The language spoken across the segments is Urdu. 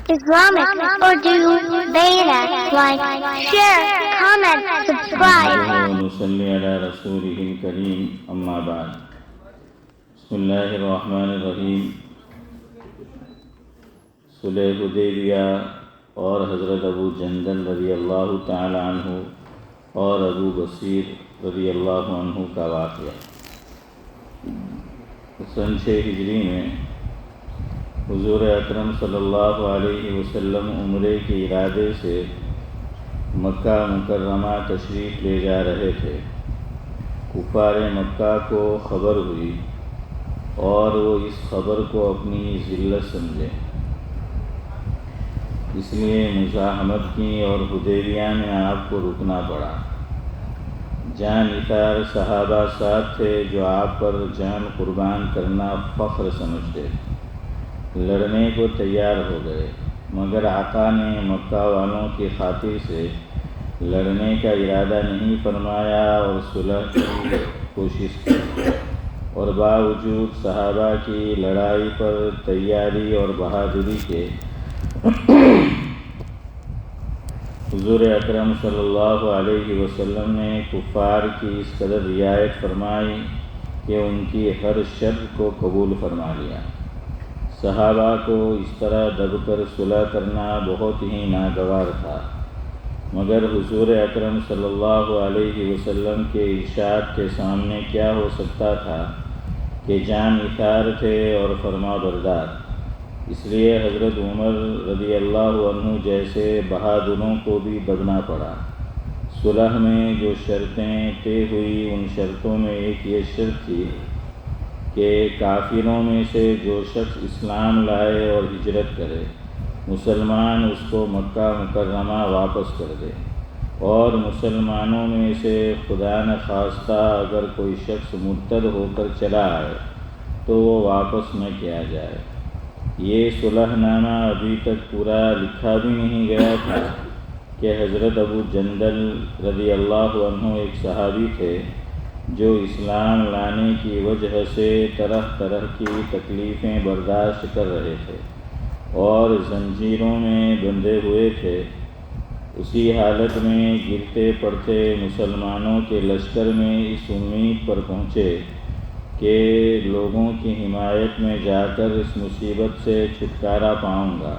Islamic, Urdu, Beta, like, share, comment, subscribe. ونصلي على رسوله الكريم أما بعد بسم الله الرحمن الرحیم صلح حدیبیہ اور حضرت ابو جندل رضی اللہ تعالی عنہ اور ابو بصیر رضی اللہ عنہ کا واقعہ۔ سن 6 ہجری میں حضور اکرم صلی اللہ علیہ وسلم عمرے کے ارادے سے مکہ مکرمہ تشریف لے جا رہے تھے۔ کفار مکہ کو خبر ہوئی اور وہ اس خبر کو اپنی ذلت سمجھے، اس لیے مزاحمت کی اور حدیبیہ میں آپ کو رکنا پڑا۔ جان نثار صحابہ ساتھ تھے جو آپ پر جان قربان کرنا فخر سمجھتے، لڑنے کو تیار ہو گئے، مگر آقا نے مکہ والوں کی خاطر سے لڑنے کا ارادہ نہیں فرمایا اور صلح کی کوشش کی، اور باوجود صحابہ کی لڑائی پر تیاری اور بہادری کے حضور اکرم صلی اللہ علیہ وسلم نے کفار کی اس قدر رعایت فرمائی کہ ان کی ہر شرط کو قبول فرما لیا۔ صحابہ کو اس طرح دب کر صلح کرنا بہت ہی ناگوار تھا، مگر حضور اکرم صلی اللہ علیہ وسلم کے ارشاد کے سامنے کیا ہو سکتا تھا کہ جان نثار تھے اور فرما بردار۔ اس لیے حضرت عمر رضی اللہ عنہ جیسے بہادروں کو بھی دبنا پڑا۔ صلح میں جو شرطیں طے ہوئی ان شرطوں میں ایک یہ شرط تھی کہ کافروں میں سے جو شخص اسلام لائے اور ہجرت کرے، مسلمان اس کو مکہ مکرمہ واپس کر دے، اور مسلمانوں میں سے خدا نخواستہ اگر کوئی شخص مرتد ہو کر چلا آئے تو وہ واپس نہ کیا جائے۔ یہ صلح نامہ ابھی تک پورا لکھا بھی نہیں گیا تھا کہ حضرت ابو جندل رضی اللہ عنہ ایک صحابی تھے جو اسلام لانے کی وجہ سے طرح طرح کی تکلیفیں برداشت کر رہے تھے اور زنجیروں میں بندھے ہوئے تھے۔ اسی حالت میں گرتے پڑتے مسلمانوں کے لشکر میں اس امید پر پہنچے کہ لوگوں کی حمایت میں جا کر اس مصیبت سے چھٹکارا پاؤں گا۔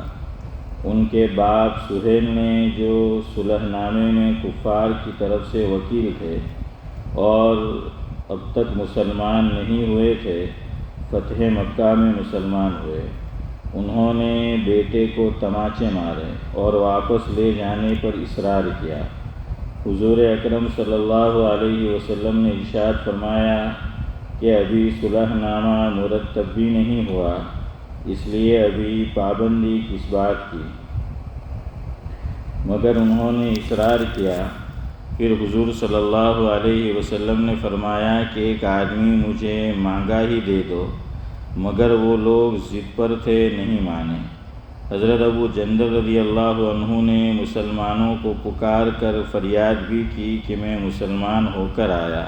ان کے باپ سہیل نے جو صلح نامے میں کفار کی طرف سے وکیل تھے اور اب تک مسلمان نہیں ہوئے تھے، فتح مکہ میں مسلمان ہوئے۔ انہوں نے بیٹے کو تماچے مارے اور واپس لے جانے پر اصرار کیا۔ حضور اکرم صلی اللہ علیہ وسلم نے ارشاد فرمایا کہ ابھی صلح نامہ مرتب بھی نہیں ہوا، اس لیے ابھی پابندی کس بات کی، مگر انہوں نے اصرار کیا۔ پھر حضور صلی اللہ علیہ وسلم نے فرمایا کہ ایک آدمی مجھے مانگا ہی دے دو، مگر وہ لوگ ضد پر تھے، نہیں مانے۔ حضرت ابو جندل رضی اللہ عنہ نے مسلمانوں کو پکار کر فریاد بھی کی کہ میں مسلمان ہو کر آیا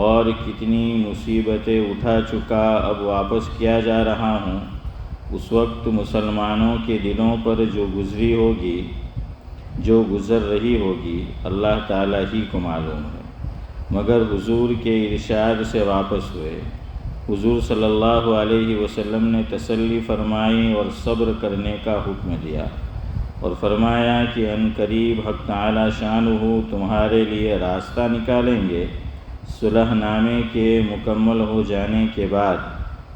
اور کتنی مصیبتیں اٹھا چکا، اب واپس کیا جا رہا ہوں۔ اس وقت مسلمانوں کے دلوں پر جو گزر رہی ہوگی اللہ تعالیٰ ہی کو معلوم ہے، مگر حضور کے ارشاد سے واپس ہوئے۔ حضور صلی اللہ علیہ وسلم نے تسلی فرمائی اور صبر کرنے کا حکم دیا اور فرمایا کہ ان قریب حق تعالیٰ شانہ تمہارے لیے راستہ نکالیں گے۔ صلح نامے کے مکمل ہو جانے کے بعد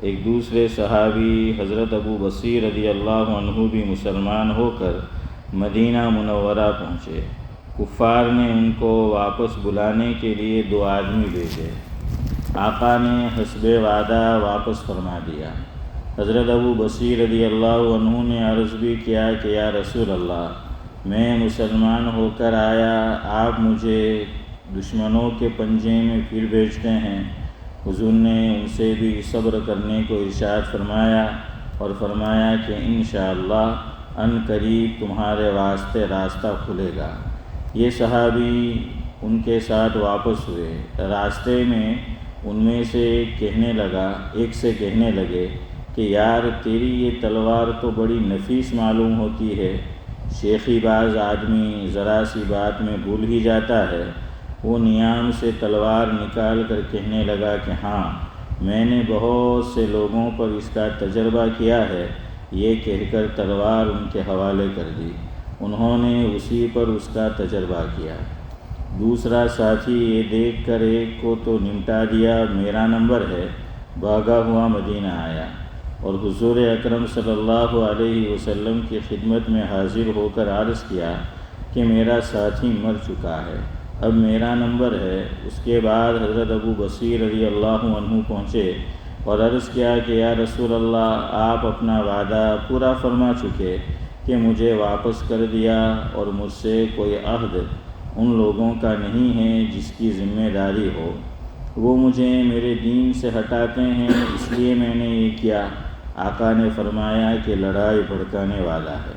ایک دوسرے صحابی حضرت ابو بصیر رضی اللہ عنہ بھی مسلمان ہو کر مدینہ منورہ پہنچے۔ کفار نے ان کو واپس بلانے کے لیے 2 آدمی بھیجے۔ آقا نے حسب وعدہ واپس فرما دیا۔ حضرت ابو بصیر رضی اللہ عنہ نے عرض بھی کیا کہ یا رسول اللہ، میں مسلمان ہو کر آیا، آپ مجھے دشمنوں کے پنجے میں پھر بھیجتے ہیں۔ حضور نے ان سے بھی صبر کرنے کو ارشاد فرمایا اور فرمایا کہ انشاءاللہ ان قریب تمہارے واسطے راستہ کھلے گا۔ یہ صحابی ان کے ساتھ واپس ہوئے۔ راستے میں ان میں سے ایک سے کہنے لگے کہ یار تیری یہ تلوار تو بڑی نفیس معلوم ہوتی ہے۔ شیخی باز آدمی ذرا سی بات میں بھول ہی جاتا ہے۔ وہ نیام سے تلوار نکال کر کہنے لگا کہ ہاں، میں نے بہت سے لوگوں پر اس کا تجربہ کیا ہے۔ یہ کہہ کر تلوار ان کے حوالے کر دی۔ انہوں نے اسی پر اس کا تجربہ کیا۔ دوسرا ساتھی یہ دیکھ کر ایک کو تو نمٹا دیا، میرا نمبر ہے، بھاگا ہوا مدینہ آیا اور حضور اکرم صلی اللہ علیہ وسلم کی خدمت میں حاضر ہو کر عرض کیا کہ میرا ساتھی مر چکا ہے، اب میرا نمبر ہے۔ اس کے بعد حضرت ابو بصیر رضی اللہ عنہ پہنچے اور عرض کیا کہ یا رسول اللہ، آپ اپنا وعدہ پورا فرما چکے کہ مجھے واپس کر دیا اور مجھ سے کوئی عہد ان لوگوں کا نہیں ہے جس کی ذمہ داری ہو۔ وہ مجھے میرے دین سے ہٹاتے ہیں، اس لیے میں نے یہ کیا۔ آقا نے فرمایا کہ لڑائی بھڑکانے والا ہے،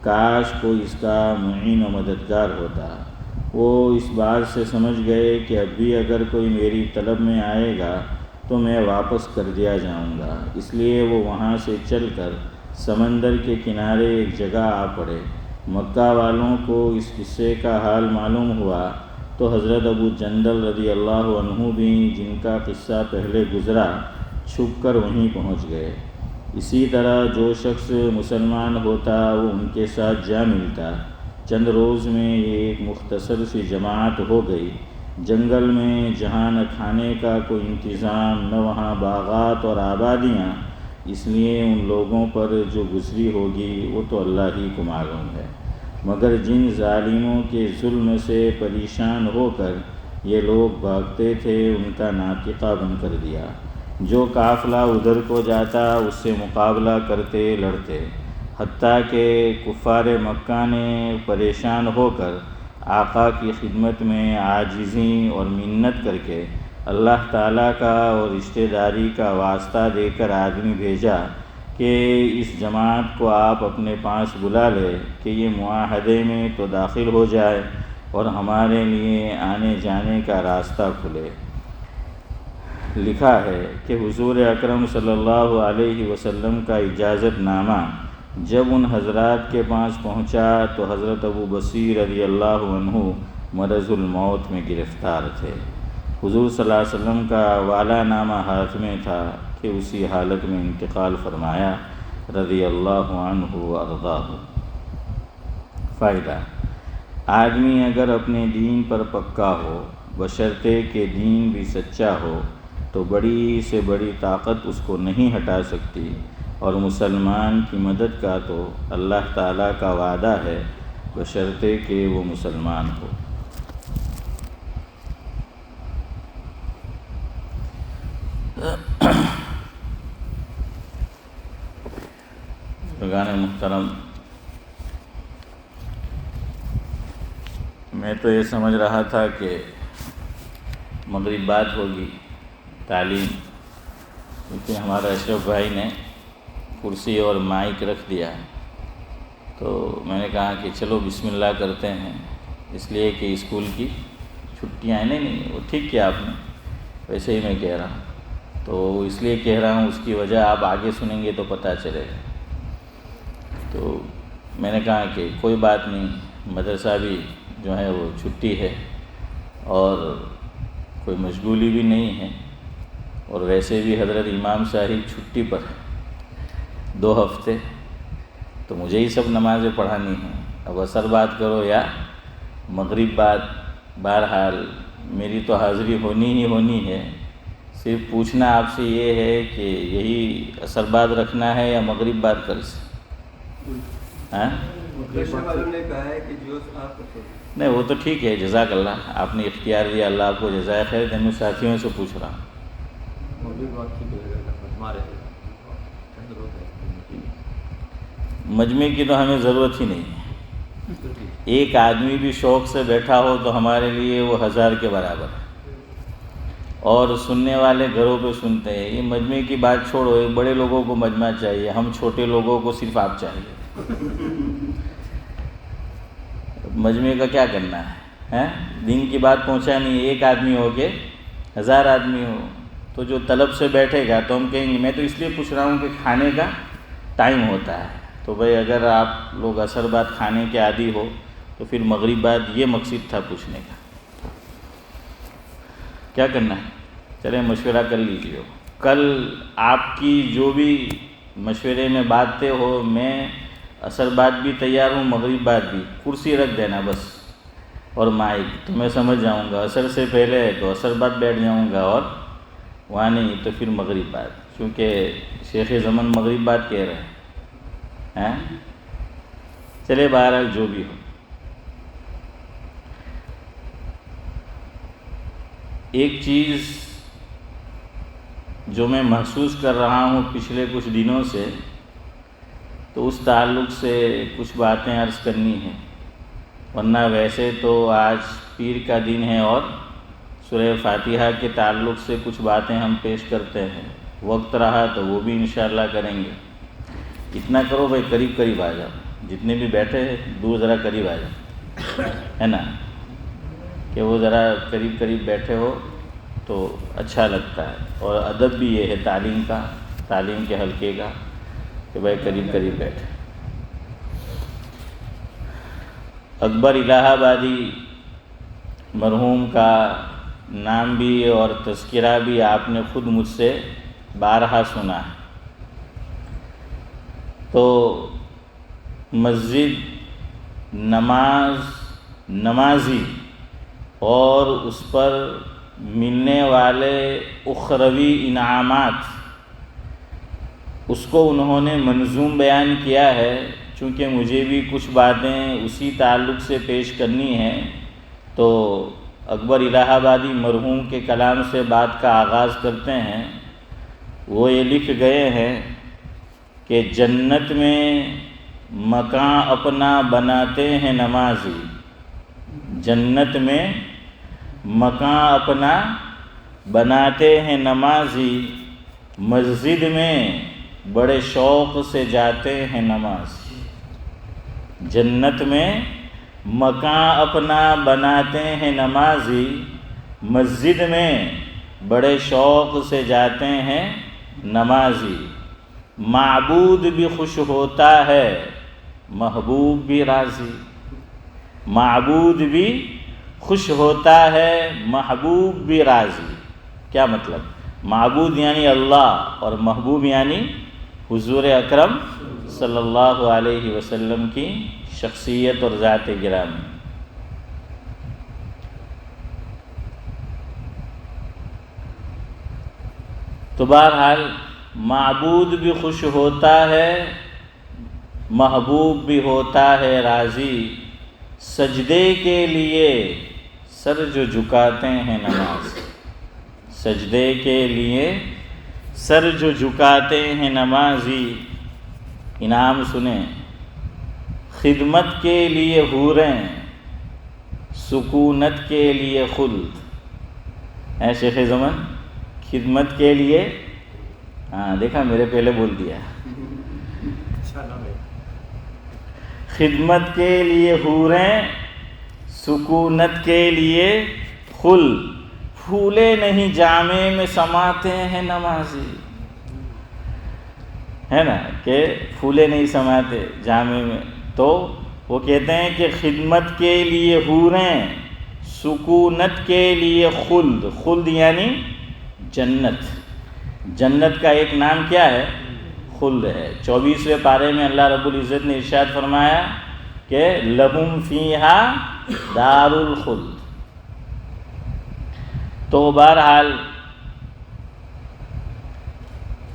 کاش کوئی اس کا معین و مددگار ہوتا۔ وہ اس بات سے سمجھ گئے کہ اب بھی اگر کوئی میری طلب میں آئے گا تو میں واپس کر دیا جاؤں گا، اس لیے وہ وہاں سے چل کر سمندر کے کنارے ایک جگہ آ پڑے۔ مکہ والوں کو اس قصے کا حال معلوم ہوا تو حضرت ابو جندل رضی اللہ عنہ بھی، جن کا قصہ پہلے گزرا، چھپ کر وہیں پہنچ گئے۔ اسی طرح جو شخص مسلمان ہوتا وہ ان کے ساتھ جا ملتا۔ چند روز میں یہ ایک مختصر سی جماعت ہو گئی۔ جنگل میں جہاں نہ کھانے کا کوئی انتظام، نہ وہاں باغات اور آبادیاں، اس لیے ان لوگوں پر جو گزری ہوگی وہ تو اللہ ہی کو معلوم ہے۔ مگر جن ظالموں کے ظلم سے پریشان ہو کر یہ لوگ بھاگتے تھے، ان کا ناطقہ بند کر دیا۔ جو قافلہ ادھر کو جاتا اس سے مقابلہ کرتے، لڑتے، حتیٰ کہ کفار مکہ نے پریشان ہو کر آقا کی خدمت میں عاجزی اور منت کر کے اللہ تعالیٰ کا اور رشتہ داری کا واسطہ دے کر آدمی بھیجا کہ اس جماعت کو آپ اپنے پاس بلا لے کہ یہ معاہدے میں تو داخل ہو جائے اور ہمارے لیے آنے جانے کا راستہ کھلے۔ لکھا ہے کہ حضور اکرم صلی اللہ علیہ وسلم کا اجازت نامہ جب ان حضرات کے پاس پہنچا تو حضرت ابو بصیر رضی اللہ عنہ مرض الموت میں گرفتار تھے۔ حضور صلی اللہ علیہ وسلم کا والا نامہ ہاتھ میں تھا کہ اسی حالت میں انتقال فرمایا، رضی اللہ عنہ وارضاہ۔ فائدہ: آدمی اگر اپنے دین پر پکا ہو، بشرطے کہ دین بھی سچا ہو، تو بڑی سے بڑی طاقت اس کو نہیں ہٹا سکتی، اور مسلمان کی مدد کا تو اللہ تعالیٰ کا وعدہ ہے، بشرطے کہ وہ مسلمان ہو۔ بزرگان محترم، میں تو یہ سمجھ رہا تھا کہ مغرب بعد ہوگی تعلیم، لیکن ہمارا اشرف بھائی نے کرسی اور مائک رکھ دیا، تو میں نے کہا کہ چلو بسم اللہ کرتے ہیں، اس لیے کہ اسکول کی چھٹیاں ہیں۔ نہیں، وہ ٹھیک کیا آپ نے، ویسے ہی میں کہہ رہا ہوں، تو اس لیے کہہ رہا ہوں، اس کی وجہ آپ آگے سنیں گے تو پتہ چلے گا۔ تو میں نے کہا کہ کوئی بات نہیں، مدرسہ بھی جو ہے وہ چھٹی ہے اور کوئی مشغولی بھی نہیں ہے، اور ویسے بھی حضرت امام صاحب چھٹی پر 2 ہفتے، تو مجھے ہی سب نمازیں پڑھانی ہیں۔ اب عصر بات کرو یا مغرب بات، بہرحال میری تو حاضری ہونی ہی ہونی ہے۔ صرف پوچھنا آپ سے یہ ہے کہ یہی عصر بعد رکھنا ہے یا مغرب بعد کر سے؟ ہاں نے کہا ہے کہ جو آپ نہیں، وہ تو ٹھیک ہے، جزاک اللہ، آپ نے اختیار دیا، اللہ آپ کو جزائے خیر۔ میں ساتھیوں سے پوچھ رہا ہوں، مجمع کی تو ہمیں ضرورت ہی نہیں ہے، ایک آدمی بھی شوق سے بیٹھا ہو تو ہمارے لیے وہ 1000 کے برابر ہے، اور سننے والے گھروں پہ سنتے ہیں۔ یہ مجمع کی بات چھوڑو، ایک بڑے لوگوں کو مجمع چاہیے، ہم چھوٹے لوگوں کو صرف آپ چاہیے۔ مجمع کا کیا کرنا ہے؟ دین کی بات پہنچانی ہے، ایک آدمی ہو کہ 1000 آدمی ہو، تو جو طلب سے بیٹھے گا تو ہم کہیں گے میں تو اس لیے پوچھ رہا ہوں کہ کھانے کا ٹائم ہوتا ہے، تو بھائی اگر آپ لوگ عصر بعد کھانے کے عادی ہو تو پھر مغرب بعد یہ مقصد تھا پوچھنے کا. کیا کرنا ہے؟ چلیں مشورہ کر لیجیے. کل آپ کی جو بھی مشورے میں باتیں ہو، میں عصر بعد بھی تیار ہوں، مغرب بعد بھی. کرسی رکھ دینا بس اور مائک، تو میں سمجھ جاؤں گا. عصر سے پہلے ہے تو عصر بعد بیٹھ جاؤں گا، اور وہاں نہیں تو پھر مغرب بعد، کیونکہ شیخ زمن مغرب بعد کہہ رہے ہیں. چلے بہرحال جو بھی ہو. ایک چیز جو میں محسوس کر رہا ہوں پچھلے کچھ دنوں سے، تو اس تعلق سے کچھ باتیں عرض کرنی ہیں. ورنہ ویسے تو آج پیر کا دن ہے اور سورہ فاتحہ کے تعلق سے کچھ باتیں ہم پیش کرتے ہیں. وقت رہا تو وہ بھی انشاءاللہ کریں گے. اتنا کرو بھائی، قریب قریب آ جاؤ، جتنے بھی بیٹھے ہیں دور ذرا قریب آ جاؤ، ہے نا، کہ وہ ذرا قریب قریب بیٹھے ہو تو اچھا لگتا ہے. اور ادب بھی یہ ہے تعلیم کا، تعلیم کے حلقے کا، کہ بھائی قریب قریب بیٹھے. اکبر الہ آبادی مرحوم کا نام بھی اور تذکرہ بھی آپ نے خود مجھ سے بارہا سنا ہے. تو مسجد، نمازی اور اس پر ملنے والے اخروی انعامات، اس کو انہوں نے منظوم بیان کیا ہے. چونکہ مجھے بھی کچھ باتیں اسی تعلق سے پیش کرنی ہیں، تو اکبر الہ آبادی مرحوم کے کلام سے بات کا آغاز کرتے ہیں. وہ یہ لکھ گئے ہیں کہ جنت میں مکان اپنا بناتے ہیں نمازی، جنت میں مکان اپنا بناتے ہیں نمازی، مسجد میں بڑے شوق سے جاتے ہیں نمازی. جنت میں مکان اپنا بناتے ہیں نمازی، مسجد میں بڑے شوق سے جاتے ہیں نمازی. معبود بھی خوش ہوتا ہے، محبوب بھی راضی. معبود بھی خوش ہوتا ہے، محبوب بھی راضی. کیا مطلب؟ معبود یعنی اللہ، اور محبوب یعنی حضور اکرم صلی اللہ علیہ وسلم کی شخصیت اور ذات گرامی. تو بہرحال معبود بھی خوش ہوتا ہے، محبوب بھی ہوتا ہے راضی. سجدے کے لیے سر جو جھکاتے ہیں نماز، سجدے کے لیے سر جو جھکاتے ہیں نمازی. انعام سنیں، خدمت کے لیے حوریں، سکونت کے لیے خلد. ہے شیخ زمن، خدمت کے لیے، ہاں دیکھا میرے پہلے بول دیا. خدمت کے لیے حوریں، سکونت کے لیے خلد. پھولے نہیں جامے میں سماتے ہیں نمازی. ہے نا کہ پھولے نہیں سماتے جامے میں. تو وہ کہتے ہیں کہ خدمت کے لیے حوریں، سکونت کے لیے خلد. خلد یعنی جنت. جنت کا ایک نام کیا ہے؟ خلد ہے. 24ویں پارے میں اللہ رب العزت نے ارشاد فرمایا کہ لہم فیہا دار الخلد. تو بہرحال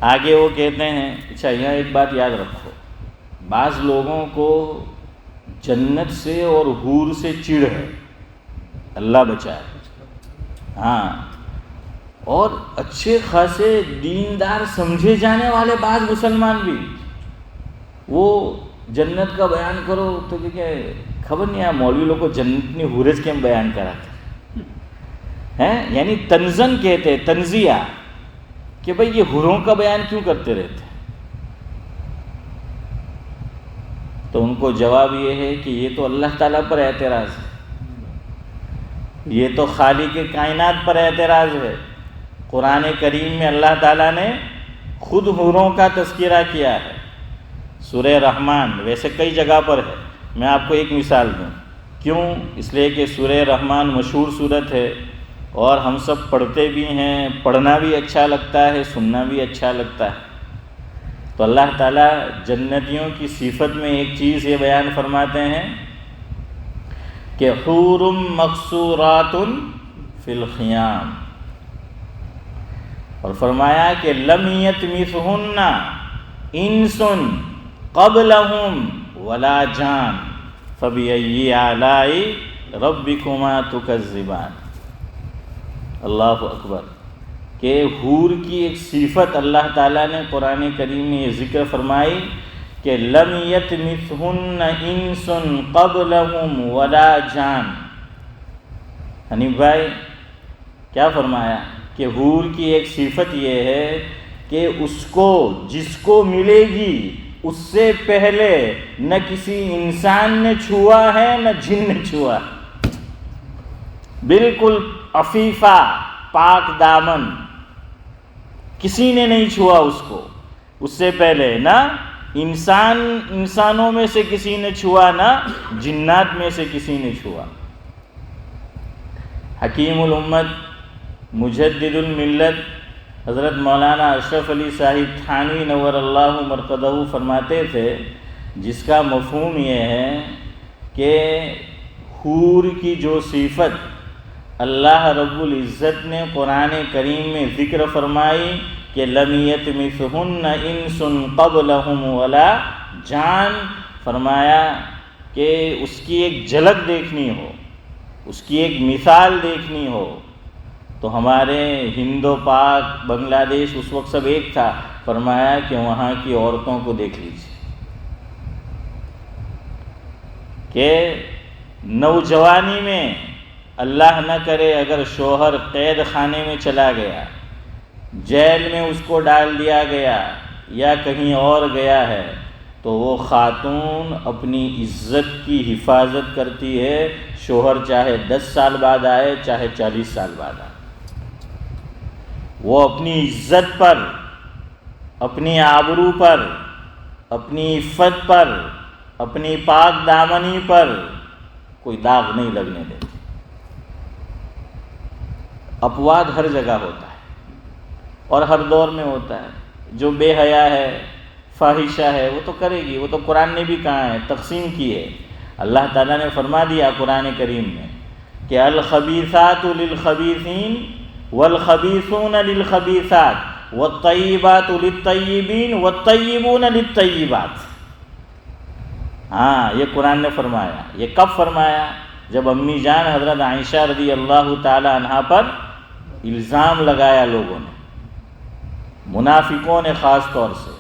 آگے وہ کہتے ہیں، اچھا یہاں ایک بات یاد رکھو، بعض لوگوں کو جنت سے اور حور سے چڑ ہے، اللہ بچائے. ہاں، اور اچھے خاصے دیندار سمجھے جانے والے بعض مسلمان بھی، وہ جنت کا بیان کرو تو کہ خبر نہیں ہے مولوی لوگ کو جنت نے حورج کے بیان کراتے ہیں. یعنی تنزن کہتے ہیں، تنزیہ، کہ بھئی یہ حوروں کا بیان کیوں کرتے رہتے ہیں. تو ان کو جواب یہ ہے کہ یہ تو اللہ تعالیٰ پر اعتراض ہے، یہ تو خالق کائنات پر اعتراض ہے. قرآن کریم میں اللہ تعالیٰ نے خود حوروں کا تذکرہ کیا ہے. سورہ رحمان ویسے کئی جگہ پر ہے، میں آپ کو ایک مثال دوں. کیوں؟ اس لیے کہ سورہ رحمان مشہور صورت ہے اور ہم سب پڑھتے بھی ہیں، پڑھنا بھی اچھا لگتا ہے، سننا بھی اچھا لگتا ہے. تو اللہ تعالیٰ جنتیوں کی صفت میں ایک چیز یہ بیان فرماتے ہیں کہ حور مقصورات فی الخیام، اور فرمایا کہ لم یطمثہن انس قبلہم ولا جان فبأی آلاء ربکما تکذبان. اللہ اکبر. کہ حور کی ایک صفت اللہ تعالیٰ نے قرآن کریم میں یہ ذکر فرمائی کہ لم یطمثہن انس قبلہم ولا جان. حنیف بھائی کیا فرمایا کہ حور کی ایک صفت یہ ہے کہ اس کو جس کو ملے گی اس سے پہلے نہ کسی انسان نے چھوا ہے نہ جن نے چھوا. بالکل عفیفہ پاک دامن، کسی نے نہیں چھوا اس کو اس سے پہلے، نہ انسانوں میں سے کسی نے چھوا نہ جنات میں سے کسی نے چھوا. حکیم الامت مجدد الملت حضرت مولانا اشرف علی صاحب تھانوی نور اللہ مرقدہ فرماتے تھے، جس کا مفہوم یہ ہے کہ حور کی جو صفت اللہ رب العزت نے قرآن کریم میں ذکر فرمائی کہ لم یطمثہن انس قبلہم ولا جان، فرمایا کہ اس کی ایک جھلک دیکھنی ہو، اس کی ایک مثال دیکھنی ہو تو ہمارے ہند و پاک بنگلہ دیش اس وقت سب ایک تھا. فرمایا کہ وہاں کی عورتوں کو دیکھ لیجیے کہ نوجوانی میں اللہ نہ کرے اگر شوہر قید خانے میں چلا گیا، جیل میں اس کو ڈال دیا گیا یا کہیں اور گیا ہے، تو وہ خاتون اپنی عزت کی حفاظت کرتی ہے، شوہر چاہے 10 سال بعد آئے چاہے 40 سال بعد آئے. وہ اپنی عزت پر، اپنی آبرو پر، اپنی عفت پر، اپنی پاک دامنی پر کوئی داغ نہیں لگنے دیتی. اپواد ہر جگہ ہوتا ہے اور ہر دور میں ہوتا ہے. جو بے حیا ہے، فاحشہ ہے، وہ تو کرے گی، وہ تو قرآن نے بھی کہا ہے، تقسیم کی ہے. اللہ تعالیٰ نے فرما دیا قرآن کریم میں کہ الخبیثات للخبیثین والخبیثون للخبیثات والطیبات للطیبین والطیبون للطیبات. ہاں، یہ قرآن نے فرمایا. یہ کب فرمایا؟ جب امی جان حضرت عائشہ رضی اللہ تعالی عنہا پر الزام لگایا لوگوں نے، منافقوں نے خاص طور سے،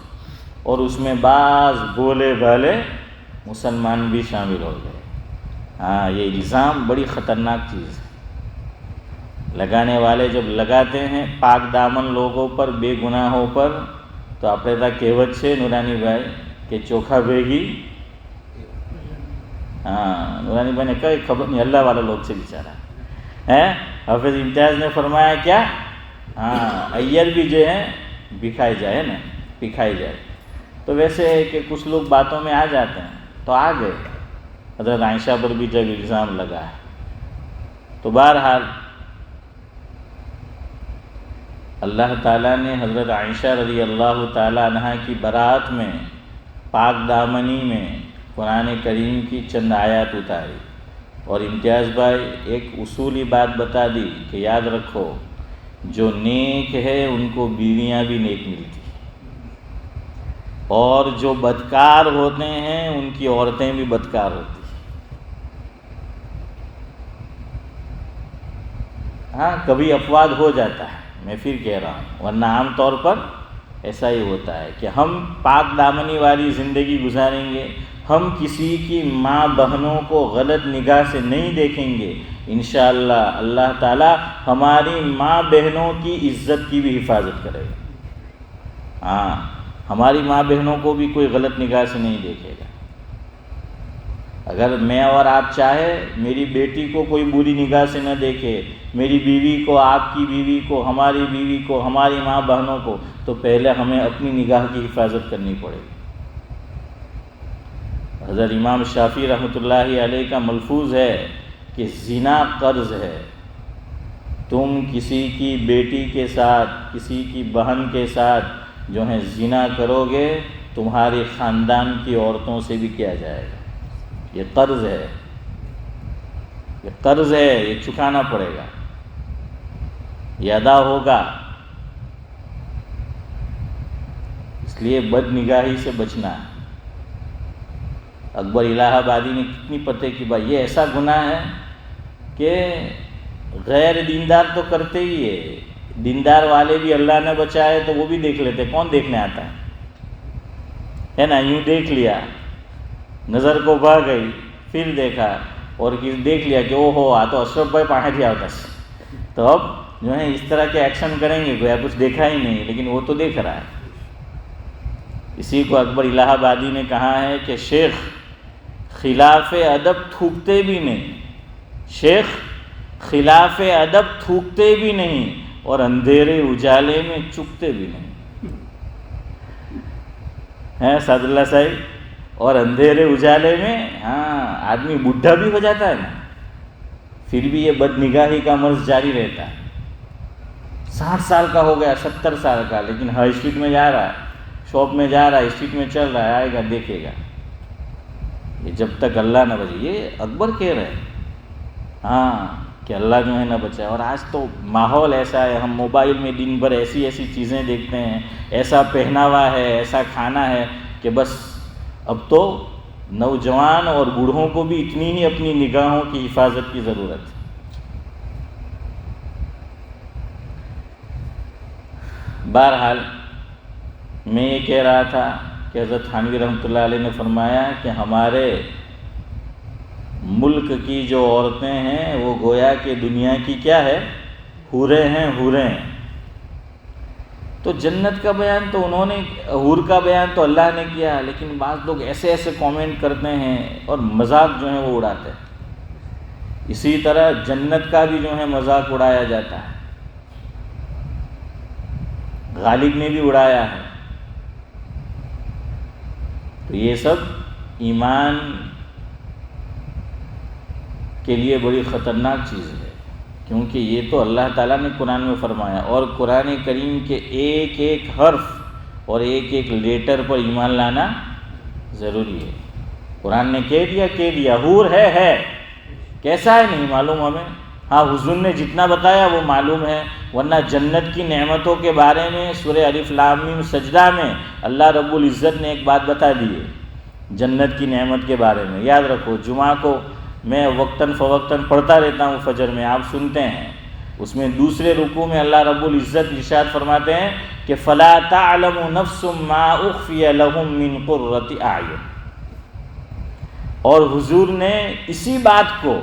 اور اس میں بعض بولے بھالے مسلمان بھی شامل ہو گئے. ہاں، یہ الزام بڑی خطرناک چیز ہے. لگانے والے جب لگاتے ہیں پاک دامن لوگوں پر، بے گناہوں پر، تو آپ نے کہوت سے نورانی بھائی کہ چوکھا بھیگی. ہاں، نورانی بھائی نے کہا خبر نہیں، اللہ والا لوگ سے بیچارہ ہے. حافظ امتیاز نے فرمایا کیا؟ ہاں، ایل بھی جو ہے بکھائی جائے نا، پکھائی جائے. تو ویسے ہے کہ کچھ لوگ باتوں میں آ جاتے ہیں، تو آ گئے. حضرت عائشہ پر بھی جب الزام لگا ہے تو بہرحال اللہ تعالیٰ نے حضرت عائشہ رضی اللہ تعالیٰ عنہ کی برات میں، پاک دامنی میں قرآن کریم کی چند آیات اتاری. اور امتیاز بھائی ایک اصولی بات بتا دی کہ یاد رکھو، جو نیک ہے ان کو بیویاں بھی نیک ملتی، اور جو بدکار ہوتے ہیں ان کی عورتیں بھی بدکار ہوتی. ہاں، کبھی اپواد ہو جاتا ہے، میں پھر کہہ رہا ہوں، ورنہ عام طور پر ایسا ہی ہوتا ہے کہ ہم پاک دامنی والی زندگی گزاریں گے، ہم کسی کی ماں بہنوں کو غلط نگاہ سے نہیں دیکھیں گے. انشاءاللہ اللہ تعالی ہماری ماں بہنوں کی عزت کی بھی حفاظت کرے گا. ہاں، ہماری ماں بہنوں کو بھی کوئی غلط نگاہ سے نہیں دیکھے گا. اگر میں اور آپ چاہے میری بیٹی کو کوئی بری نگاہ سے نہ دیکھے، میری بیوی کو، آپ کی بیوی کو، ہماری بیوی کو، ہماری ماں بہنوں کو، تو پہلے ہمیں اپنی نگاہ کی حفاظت کرنی پڑے گی۔ حضرت امام شافعی رحمۃ اللہ علیہ کا ملفوظ ہے کہ زنا قرض ہے، تم کسی کی بیٹی کے ساتھ، کسی کی بہن کے ساتھ جو ہے زنا کرو گے، تمہارے خاندان کی عورتوں سے بھی کیا جائے گا۔ یہ قرض ہے، یہ قرض ہے، یہ چکانا پڑے گا، یہ ادا ہوگا۔ اس لیے بد نگاہی سے بچنا ہے۔ اکبر الہ آبادی نے کتنی پتے کی بات، یہ ایسا گناہ ہے کہ غیر دیندار تو کرتے ہی ہے، دیندار والے بھی اللہ نے بچائے تو وہ بھی دیکھ لیتے، کون دیکھنے آتا ہے نا؟ یوں دیکھ لیا، نظر کو بھا گئی، پھر دیکھا اور دیکھ لیا کہ او ہو آ تو اشرف بھائی پاہے دیا ہوتا ہے، تو اب جو ہے اس طرح کے ایکشن کریں گے، گویا کچھ دیکھا ہی نہیں، لیکن وہ تو دیکھ رہا ہے۔ اسی کو اکبر الہ آبادی نے کہا ہے کہ شیخ خلاف ادب تھوکتے بھی نہیں، شیخ خلاف ادب تھوکتے بھی نہیں اور اندھیرے اجالے میں چکتے بھی نہیں، ہیں سعد اللہ صاحب؟ اور اندھیرے اجالے میں آدمی بڈھا بھی ہو جاتا ہے نا، پھر بھی یہ بد نگاہی کا مرض جاری رہتا ہے۔ 60 سال کا ہو گیا، 70 سال کا، لیکن ہر اسٹریٹ میں جا رہا ہے، شاپ میں جا رہا ہے، اسٹریٹ میں چل رہا ہے، آئے گا دیکھے گا، یہ جب تک اللہ نہ بچے۔ یہ اکبر کہہ رہے ہیں کہ اللہ جو ہے نہ بچائے۔ اور آج تو ماحول ایسا ہے، ہم موبائل میں دن بھر ایسی ایسی چیزیں دیکھتے ہیں، ایسا پہناوا ہے، ایسا کھانا ہے کہ بس اب تو نوجوان اور بوڑھوں کو بھی اتنی ہی اپنی نگاہوں کی حفاظت کی ضرورت ہے۔ بہرحال میں یہ کہہ رہا تھا کہ حضرت تھانوی رحمۃ اللہ علیہ نے فرمایا کہ ہمارے ملک کی جو عورتیں ہیں وہ گویا کہ دنیا کی کیا ہے؟ حوریں ہیں، حوریں۔ تو جنت کا بیان تو انہوں نے، حور کا بیان تو اللہ نے کیا، لیکن بعض لوگ ایسے ایسے کامنٹ کرتے ہیں اور مذاق جو ہے وہ اڑاتے ہیں۔ اسی طرح جنت کا بھی جو ہے مذاق اڑایا جاتا ہے، غالب نے بھی اڑایا ہے۔ تو یہ سب ایمان کے لیے بڑی خطرناک چیز ہے، کیونکہ یہ تو اللہ تعالیٰ نے قرآن میں فرمایا، اور قرآن کریم کے ایک ایک حرف اور ایک ایک لیٹر پر ایمان لانا ضروری ہے۔ قرآن نے کہہ دیا حور ہے، کیسا ہے نہیں معلوم ہمیں، حضور نے جتنا بتایا وہ معلوم ہے، ورنہ جنت کی نعمتوں کے بارے میں سورہ الف لام میم سجدہ میں اللہ رب العزت نے ایک بات بتا دی ہے جنت کی نعمت کے بارے میں۔ یاد رکھو، جمعہ کو میں وقتاً فوقتاً پڑھتا رہتا ہوں فجر میں، آپ سنتے ہیں، اس میں دوسرے رکوع میں اللہ رب العزت ارشاد فرماتے ہیں کہ فَلَا تَعْلَمُ نَفْسٌ مَّا أُخْفِيَ لَهُم مِّن قُرَّةِ أَعْيُنٍ۔ اور حضور نے اسی بات کو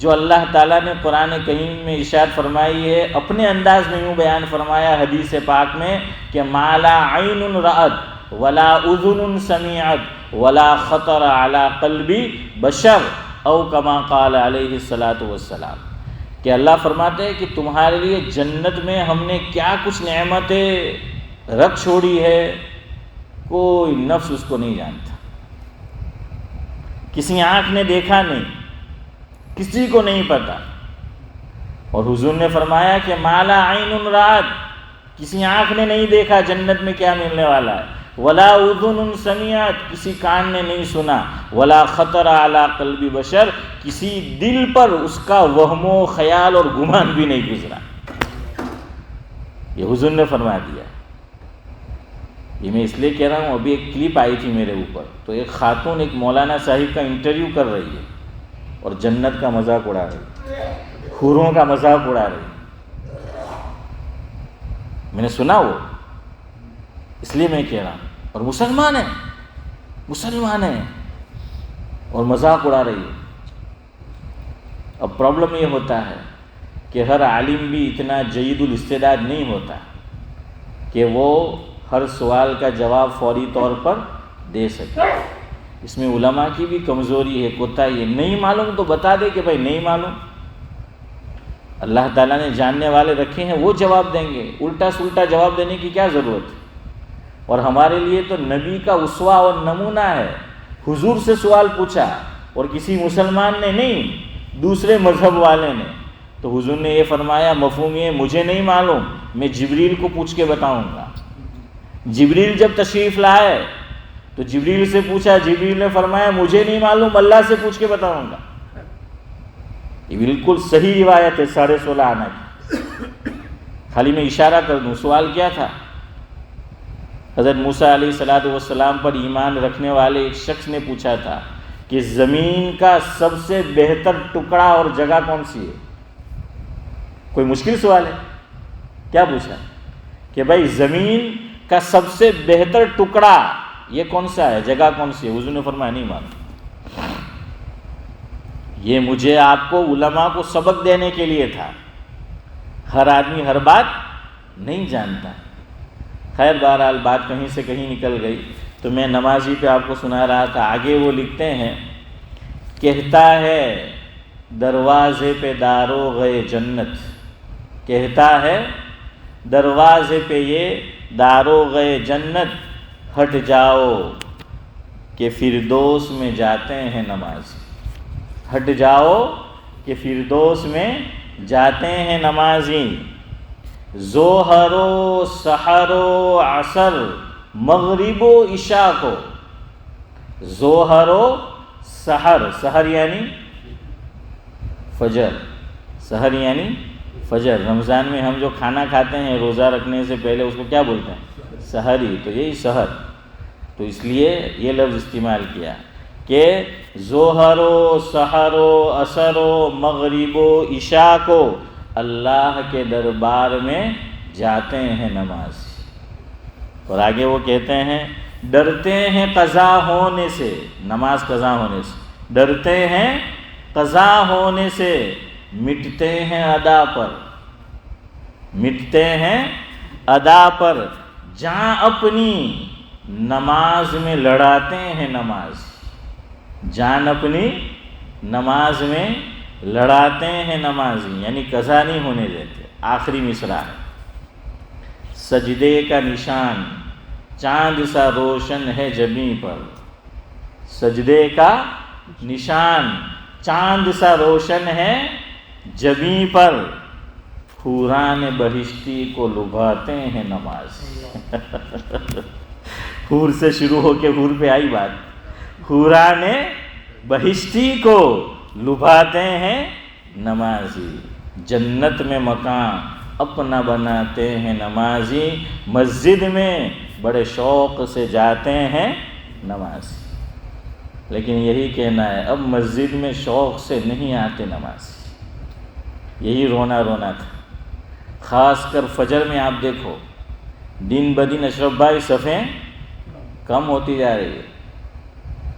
جو اللہ تعالیٰ نے قرآن کریم میں ارشاد فرمائی ہے اپنے انداز میں یوں بیان فرمایا حدیث پاک میں کہ مَا لَا عَيْنٌ رَأَتْ وَلَا أُذُنٌ سَمِعَتْ وَلَا خَطَرَ عَلَىٰ قَلْبِ بَشَرٍ او کما قال علیہ الصلاۃ والسلام، کہ اللہ فرماتے ہیں کہ تمہارے لیے جنت میں ہم نے کیا کچھ نعمتیں رکھ چھوڑی ہے، کوئی نفس اس کو نہیں جانتا، کسی آنکھ نے دیکھا نہیں، کسی کو نہیں پتا۔ اور حضور نے فرمایا کہ ما لا عین رات، کسی آنکھ نے نہیں دیکھا جنت میں کیا ملنے والا ہے، ولا اذن سمعت، کسی کان نے نہیں سنا، ولا خطر علی قلب بشر، کسی دل پر اس کا وہم و خیال اور گمان بھی نہیں گزرا۔ یہ حضور نے فرما دیا۔ یہ میں اس لیے کہہ رہا ہوں، ابھی ایک کلپ آئی تھی میرے اوپر، تو ایک خاتون ایک مولانا صاحب کا انٹرویو کر رہی ہے اور جنت کا مذاق اڑا رہی ہے، حوروں کا مذاق اڑا رہی ہے۔ میں نے سنا وہ، اس لیے میں کہہ رہا ہوں، اور مسلمان ہیں اور مذاق اڑا رہی ہے۔ اب پرابلم یہ ہوتا ہے کہ ہر عالم بھی اتنا جید الاستعداد نہیں ہوتا کہ وہ ہر سوال کا جواب فوری طور پر دے سکے۔ اس میں علماء کی بھی کمزوری ہے، کوتاہی ہے۔ نہیں معلوم تو بتا دے کہ بھائی نہیں معلوم، اللہ تعالیٰ نے جاننے والے رکھے ہیں، وہ جواب دیں گے، الٹا سلٹا جواب دینے کی کیا ضرورت ہے؟ اور ہمارے لیے تو نبی کا اسوہ اور نمونہ ہے، حضور سے سوال پوچھا اور کسی مسلمان نے نہیں، دوسرے مذہب والے نے، تو حضور نے یہ فرمایا مفہوم یہ مجھے نہیں معلوم، میں جبریل کو پوچھ کے بتاؤں گا۔ جبریل جب تشریف لائے تو جبریل سے پوچھا، جبریل نے فرمایا مجھے نہیں معلوم، اللہ سے پوچھ کے بتاؤں گا۔ یہ بالکل صحیح روایت ہے 16.5 آنا کی۔ خالی میں اشارہ کر دوں، سوال کیا تھا؟ حضرت موسیٰ علیہ السلام پر ایمان رکھنے والے ایک شخص نے پوچھا تھا کہ زمین کا سب سے بہتر ٹکڑا اور جگہ کون سی ہے؟ کوئی مشکل سوال ہے؟ کیا پوچھا کہ بھائی زمین کا سب سے بہتر ٹکڑا یہ کون سا ہے، جگہ کون سی ہے؟ حضور نے فرمایا نہیں معلوم۔ یہ مجھے آپ کو علماء کو سبق دینے کے لیے تھا، ہر آدمی ہر بات نہیں جانتا۔ خیر بہرحال بات کہیں سے کہیں نکل گئی، تو میں نمازی پہ آپ کو سنا رہا تھا۔ آگے وہ لکھتے ہیں، کہتا ہے دروازے پہ داروغ جنت، کہتا ہے دروازے پہ یہ داروغ جنت، ہٹ جاؤ کہ فردوس میں جاتے ہیں نمازی، ہٹ جاؤ کہ فردوس میں جاتے ہیں نمازی۔ ظہر و سحر و عصر مغرب و عشاء کو، ظہر و سحر، سحر یعنی فجر، سحر یعنی فجر۔ رمضان میں ہم جو کھانا کھاتے ہیں روزہ رکھنے سے پہلے اس کو کیا بولتے ہیں؟ سحری، تو یہی سحر، تو اس لیے یہ لفظ استعمال کیا کہ ظہر و سحر و عصر و مغرب و عشاء کو اللہ کے دربار میں جاتے ہیں نمازی۔ اور آگے وہ کہتے ہیں ڈرتے ہیں قضا ہونے سے، نماز قضا ہونے سے ڈرتے ہیں، قضا ہونے سے مٹتے ہیں ادا پر، مٹتے ہیں ادا پر، جاں اپنی نماز میں لڑاتے ہیں نماز، جان اپنی نماز میں لڑاتے ہیں نمازی، یعنی قضا نہیں ہونے دیتے۔ آخری مصرع ہے، سجدے کا نشان چاند سا روشن ہے جبیں پر، سجدے کا نشان چاند سا روشن ہے جبیں پر، حوران بہشتی کو لبھاتے ہیں نماز۔ حور سے شروع ہو کے حور پہ آئی بات، حوران بہشتی کو لبھاتے ہیں نمازی، جنت میں مقام اپنا بناتے ہیں نمازی، مسجد میں بڑے شوق سے جاتے ہیں نمازی۔ لیکن یہی کہنا ہے اب مسجد میں شوق سے نہیں آتے نمازی، یہی رونا رونا تھا۔ خاص کر فجر میں آپ دیکھو دن بدن اشرف بھائی صفیں کم ہوتی جا رہی ہے۔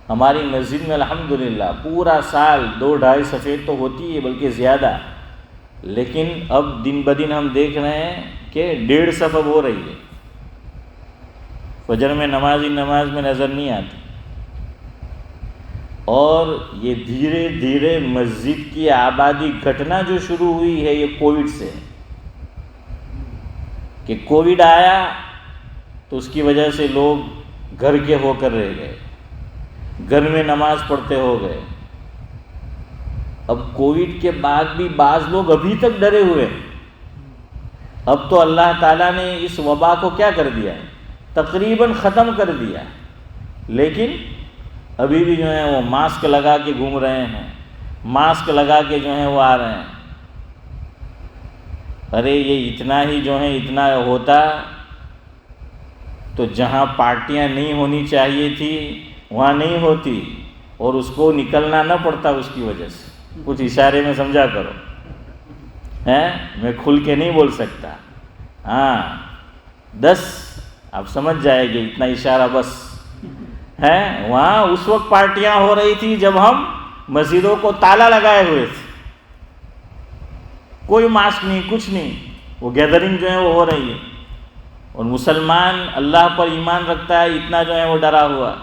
ہماری مسجد میں الحمدللہ پورا سال 2-2.5 صفیں تو ہوتی ہے بلکہ زیادہ، لیکن اب دن بدن ہم دیکھ رہے ہیں کہ 1.5 صف اب ہو رہی ہے، فجر میں نمازی نماز میں نظر نہیں آتی۔ اور یہ دھیرے دھیرے مسجد کی آبادی گھٹنا جو شروع ہوئی ہے یہ کووڈ سے، کہ کووڈ آیا تو اس کی وجہ سے لوگ گھر کے ہو کر رہ گئے، گھر میں نماز پڑھتے ہو گئے۔ اب کووڈ کے بعد بھی بعض لوگ ابھی تک ڈرے ہوئے ہیں۔ اب تو اللہ تعالیٰ نے اس وبا کو کیا کر دیا ہے، تقریباً ختم کر دیا، لیکن ابھی بھی جو ہے وہ ماسک لگا کے گھوم رہے ہیں، ماسک لگا کے جو ہے وہ آ رہے ہیں۔ ارے یہ اتنا ہی جو ہے اتنا ہوتا تو جہاں پارٹیاں نہیں ہونی چاہیے تھی وہاں نہیں ہوتی، اور اس کو نکلنا نہ پڑتا اس کی وجہ سے۔ کچھ اشارے میں سمجھا کرو، میں کھل کے نہیں بول سکتا، ہاں 10 آپ سمجھ جائے گے، اتنا اشارہ بس ہے۔ وہاں اس وقت پارٹیاں ہو رہی تھی جب ہم مسجدوں کو تالا لگائے ہوئے تھے، کوئی ماسک نہیں کچھ نہیں، وہ گیدرنگ جو ہے وہ ہو رہی ہے، اور مسلمان اللہ پر ایمان رکھتا ہے اتنا جو ہے وہ ڈرا ہوا۔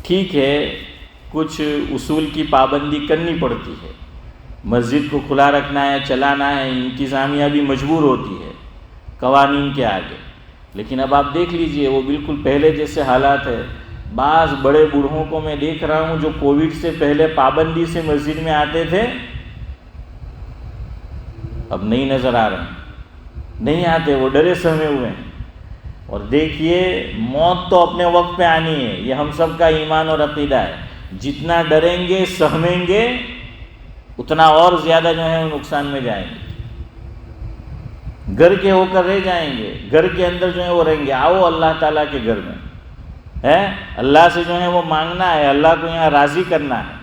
ٹھیک ہے کچھ اصول کی پابندی کرنی پڑتی ہے، مسجد کو کھلا رکھنا ہے، چلانا ہے، انتظامیہ بھی مجبور ہوتی ہے قوانین کے آگے، لیکن اب آپ دیکھ لیجئے وہ بالکل پہلے جیسے حالات ہے۔ بعض بڑے بوڑھوں کو میں دیکھ رہا ہوں جو کووڈ سے پہلے پابندی سے مسجد میں آتے تھے، اب نہیں نظر آ رہے ہیں، نہیں آتے، وہ ڈرے سہمے ہوئے ہیں۔ اور دیکھیے موت تو اپنے وقت پہ آنی ہے، یہ ہم سب کا ایمان اور عقیدہ ہے۔ جتنا ڈریں گے سہمیں گے اتنا اور زیادہ جو ہے وہ نقصان میں جائیں گے، گھر کے ہو کر رہ جائیں گے، گھر کے اندر جو ہے وہ رہیں گے۔ آؤ اللہ تعالیٰ کے گھر میں ہے، اللہ سے جو ہے وہ مانگنا ہے، اللہ کو یہاں راضی کرنا ہے۔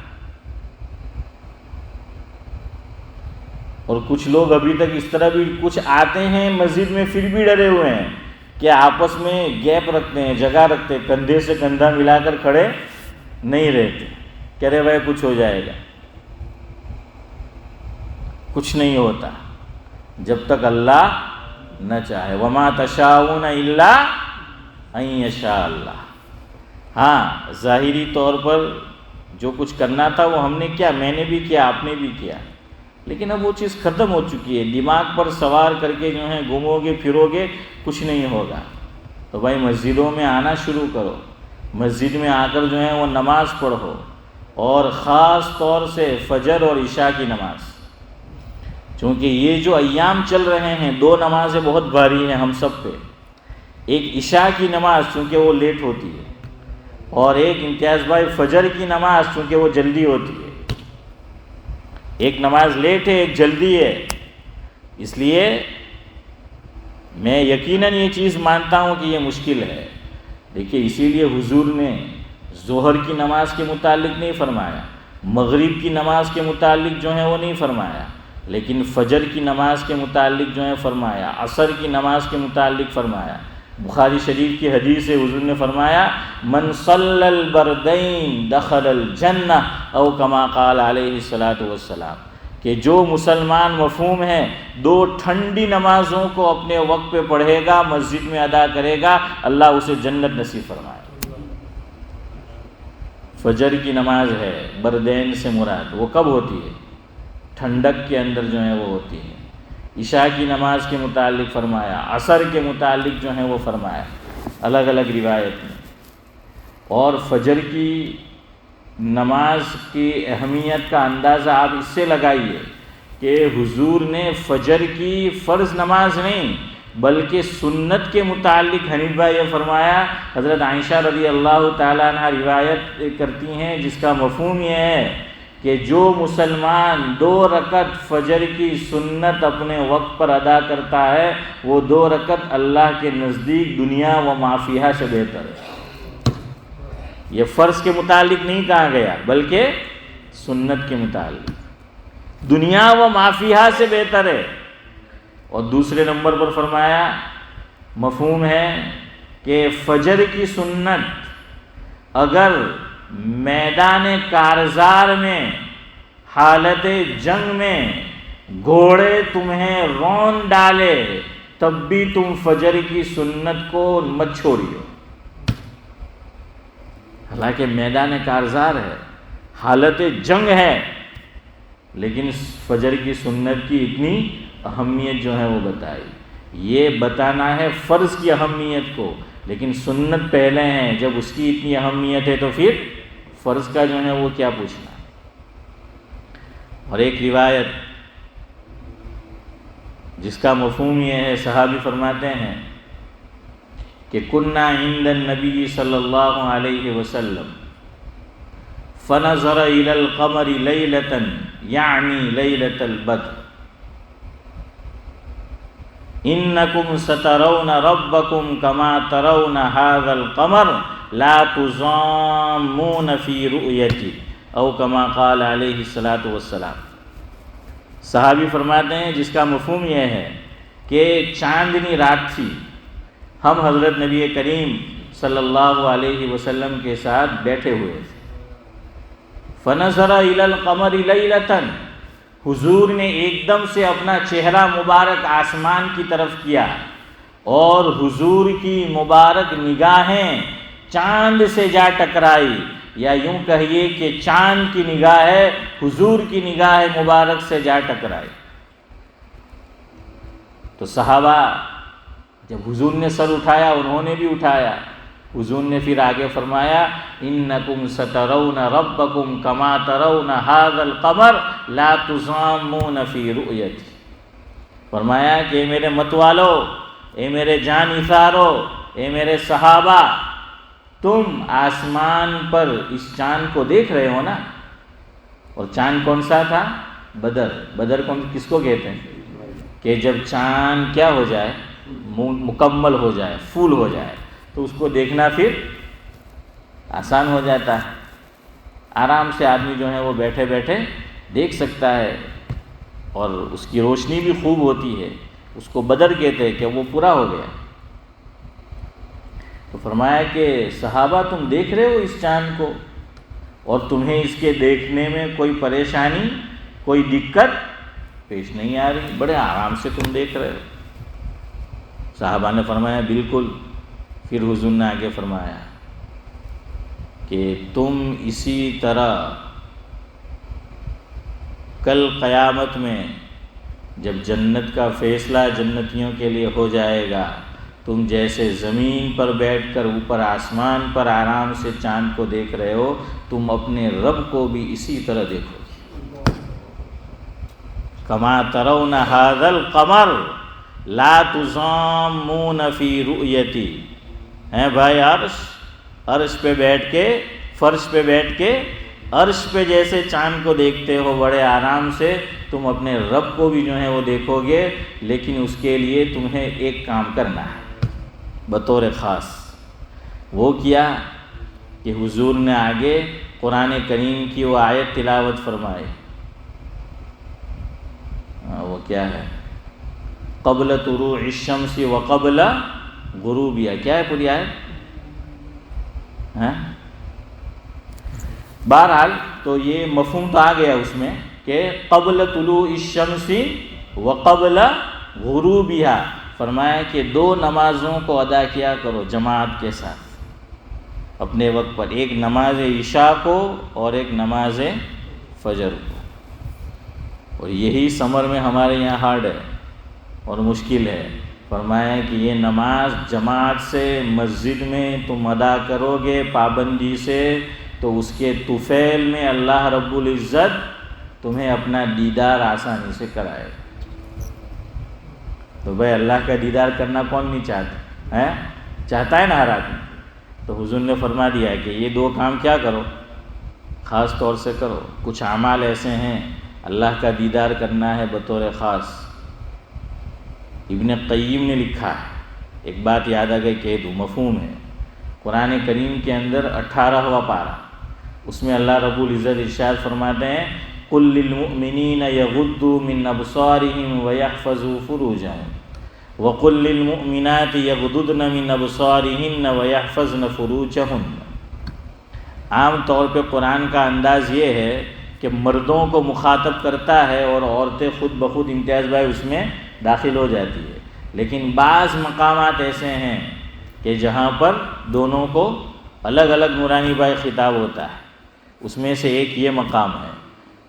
اور کچھ لوگ ابھی تک اس طرح بھی کچھ آتے ہیں مسجد میں پھر بھی ڈرے ہوئے ہیں کہ آپس میں گیپ رکھتے ہیں، جگہ رکھتے ہیں، کندھے سے کندھا ملا کر کھڑے نہیں رہتے، کہہ رہے بھائی کچھ ہو جائے گا۔ کچھ نہیں ہوتا جب تک اللہ نہ چاہے۔ وما تشاءون الا ان یشاء اللہ۔ ہاں ظاہری طور پر جو کچھ کرنا تھا وہ ہم نے کیا، میں نے بھی کیا، آپ نے بھی کیا، لیکن اب وہ چیز ختم ہو چکی ہے۔ دماغ پر سوار کر کے جو ہے گھومو گے پھرو گے کچھ نہیں ہوگا۔ تو بھائی مسجدوں میں آنا شروع کرو، مسجد میں آ کر جو ہے وہ نماز پڑھو، اور خاص طور سے فجر اور عشاء کی نماز، چونکہ یہ جو ایام چل رہے ہیں دو نمازیں بہت بھاری ہیں ہم سب پہ۔ ایک عشاء کی نماز چونکہ وہ لیٹ ہوتی ہے، اور ایک امتیاز بھائی فجر کی نماز چونکہ وہ جلدی ہوتی ہے۔ ایک نماز لیٹ ہے ایک جلدی ہے، اس لیے میں یقیناً یہ چیز مانتا ہوں کہ یہ مشکل ہے۔ دیکھیے اسی لیے حضور نے ظہر کی نماز کے متعلق نہیں فرمایا، مغرب کی نماز کے متعلق جو ہے وہ نہیں فرمایا، لیکن فجر کی نماز کے متعلق جو ہے فرمایا، عصر کی نماز کے متعلق فرمایا۔ بخاری شریف کی حدیث ہے، حضور نے فرمایا من صلی البردین دخل الجنہ او کما قال علیہ الصلاۃ والسلام، کہ جو مسلمان مفہوم ہے دو ٹھنڈی نمازوں کو اپنے وقت پہ پڑھے گا، مسجد میں ادا کرے گا، اللہ اسے جنت نصیب فرمائے۔ فجر کی نماز ہے بردین سے مراد، وہ کب ہوتی ہے؟ ٹھنڈک کے اندر جو ہے وہ ہوتی ہے۔ عشاء کی نماز کے متعلق فرمایا، عصر کے متعلق جو ہے وہ فرمایا، الگ الگ روایت میں۔ اور فجر کی نماز کی اہمیت کا اندازہ آپ اس سے لگائیے کہ حضور نے فجر کی فرض نماز نہیں بلکہ سنت کے متعلق حنیف بھائی یہ فرمایا۔ حضرت عائشہ رضی اللہ تعالیٰ عنہ روایت کرتی ہیں جس کا مفہوم یہ ہے کہ جو مسلمان 2 رکعت فجر کی سنت اپنے وقت پر ادا کرتا ہے وہ 2 رکعت اللہ کے نزدیک دنیا و ما فیہا سے بہتر ہے۔ یہ فرض کے متعلق نہیں کہا گیا بلکہ سنت کے متعلق، دنیا و ما فیہا سے بہتر ہے۔ اور دوسرے نمبر پر فرمایا مفہوم ہے کہ فجر کی سنت اگر میدان کارزار میں حالت جنگ میں گھوڑے تمہیں رون ڈالے تب بھی تم فجر کی سنت کو مت چھوڑیو۔ حالانکہ میدان کارزار ہے، حالت جنگ ہے، لیکن فجر کی سنت کی اتنی اہمیت جو ہے وہ بتائی۔ یہ بتانا ہے فرض کی اہمیت کو، لیکن سنت پہلے ہیں، جب اس کی اتنی اہمیت ہے تو پھر فرض کا جو ہے وہ کیا پوچھنا۔ اور ایک روایت جس کا مفہوم یہ ہے، صحابی فرماتے ہیں کہ کنا عند النبی صلی اللہ علیہ وسلم فنظر الى القمر لیلۃ یعنی لیلۃ البدر انکم سترون ربکم کما ترون هذا القمر لا تضامون فی رؤیتی او کما قال علیہ الصلاۃ والسلام۔ صحابی فرماتے ہیں جس کا مفہوم یہ ہے کہ چاندنی رات تھی، ہم حضرت نبی کریم صلی اللہ علیہ وسلم کے ساتھ بیٹھے ہوئے تھے۔ فنظر الی القمر لیلۃ، حضور نے ایک دم سے اپنا چہرہ مبارک آسمان کی طرف کیا اور حضور کی مبارک نگاہیں چاند سے جا ٹکرائی۔ یا یوں کہیے کہ چاند کی نگاہ حضور کی نگاہ مبارک سے جا ٹکرائے۔ تو صحابہ جب حضور نے سر اٹھایا انہوں نے بھی اٹھایا۔ حضور نے پھر آگے فرمایا انکم سترون ربکم کما ترون ھذا القمر لا تضامون فی رؤیتہ۔ فرمایا کہ اے میرے مت والو، اے میرے جان نثارو، اے میرے صحابہ، تم آسمان پر اس چاند کو دیکھ رہے ہو نا۔ اور چاند کون سا تھا؟ بدر۔ بدر کس کو کہتے ہیں؟ کہ جب چاند کیا ہو جائے، مکمل ہو جائے، فول ہو جائے، تو اس کو دیکھنا پھر آسان ہو جاتا ہے۔ آرام سے آدمی جو ہے وہ بیٹھے بیٹھے دیکھ سکتا ہے، اور اس کی روشنی بھی خوب ہوتی ہے۔ اس کو بدر کہتے ہیں کہ وہ پورا ہو گیا۔ تو فرمایا کہ صحابہ تم دیکھ رہے ہو اس چاند کو، اور تمہیں اس کے دیکھنے میں کوئی پریشانی، کوئی دقت پیش نہیں آ رہی، بڑے آرام سے تم دیکھ رہے ہو۔ صحابہ نے فرمایا بالکل۔ پھر حضور نے آگے فرمایا کہ تم اسی طرح کل قیامت میں جب جنت کا فیصلہ جنتیوں کے لیے ہو جائے گا، تم جیسے زمین پر بیٹھ کر اوپر آسمان پر آرام سے چاند کو دیکھ رہے ہو، تم اپنے رب کو بھی اسی طرح دیکھو گے۔ کما ترون ھذا القمر لا تضامون فی رؤیتی۔ ہیں بھائی، عرش پہ بیٹھ کے، فرش پہ بیٹھ کے عرش پہ جیسے چاند کو دیکھتے ہو بڑے آرام سے، تم اپنے رب کو بھی جو ہے وہ دیکھو گے، لیکن اس کے لیے تمہیں ایک کام کرنا ہے بطور خاص۔ وہ کیا کہ حضور نے آگے قرآن کریم کی وہ آیت تلاوت فرمائے۔ وہ کیا ہے؟ قبل طلوع الشمس وقبل غروبها۔ کیا ہے پوری آیت؟ بہرحال تو یہ مفہوم تو آ گیا اس میں کہ قبل طلوع الشمس وقبل غروبها۔ فرمایا کہ دو نمازوں کو ادا کیا کرو جماعت کے ساتھ اپنے وقت پر، ایک نماز عشاء کو اور ایک نماز فجر کو۔ اور یہی سمر میں ہمارے یہاں ہارڈ ہے اور مشکل ہے۔ فرمایا کہ یہ نماز جماعت سے مسجد میں تم ادا کرو گے پابندی سے، تو اس کے طفیل میں اللہ رب العزت تمہیں اپنا دیدار آسانی سے کرائے۔ تو بھائی اللہ کا دیدار کرنا کون نہیں چاہتا ہے؟ چاہتا ہے نا ہر آدمی۔ تو حضور نے فرما دیا کہ یہ دو کام کیا کرو، خاص طور سے کرو۔ کچھ اعمال ایسے ہیں اللہ کا دیدار کرنا ہے بطور خاص۔ ابن قیم نے لکھا ہے، ایک بات یاد آ گئی کہہ دوں، مفہوم ہے۔ قرآن کریم کے اندر 18واں پارہ، اس میں اللہ رب العزت ارشاد فرماتے ہیں قُلْ لِلْمُؤْمِنِينَ يَغُضُّوا مِنْ أَبْصَارِهِمْ وَيَحْفَظُوا فُرُوجَهُمْ وَقُلْ لِلْمُؤْمِنَاتِ يَغْضُضْنَ مِنْ أَبْصَارِهِنَّ وَيَحْفَظْنَ فُرُوجَهُنَّ۔ عام طور پہ قرآن کا انداز یہ ہے کہ مردوں کو مخاطب کرتا ہے اور عورتیں خود بخود امتیاز بھائی اس میں داخل ہو جاتی ہے، لیکن بعض مقامات ایسے ہیں کہ جہاں پر دونوں کو الگ الگ نورانی بھائی خطاب ہوتا ہے۔ اس میں سے ایک یہ مقام ہے،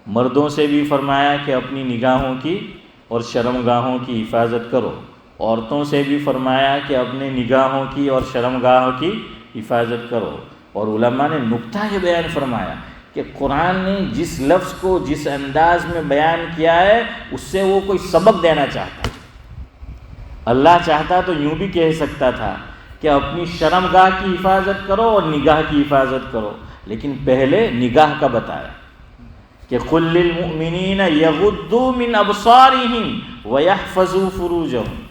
مردوں سے بھی فرمایا کہ اپنی نگاہوں کی اور شرمگاہوں کی حفاظت کرو، عورتوں سے بھی فرمایا کہ اپنے نگاہوں کی اور شرمگاہوں کی حفاظت کرو۔ اور علماء نے نکتہ یہ بیان فرمایا کہ قرآن نے جس لفظ کو جس انداز میں بیان کیا ہے اس سے وہ کوئی سبق دینا چاہتا ہے۔ اللہ چاہتا تو یوں بھی کہہ سکتا تھا کہ اپنی شرمگاہ کی حفاظت کرو اور نگاہ کی حفاظت کرو، لیکن پہلے نگاہ کا بتایا کہ قُلْ لِلْمُؤْمِنِينَ يَغُضُّوا مِنْ أَبْصَارِهِمْ وَيَحْفَظُوا فُرُوجَهُمْ،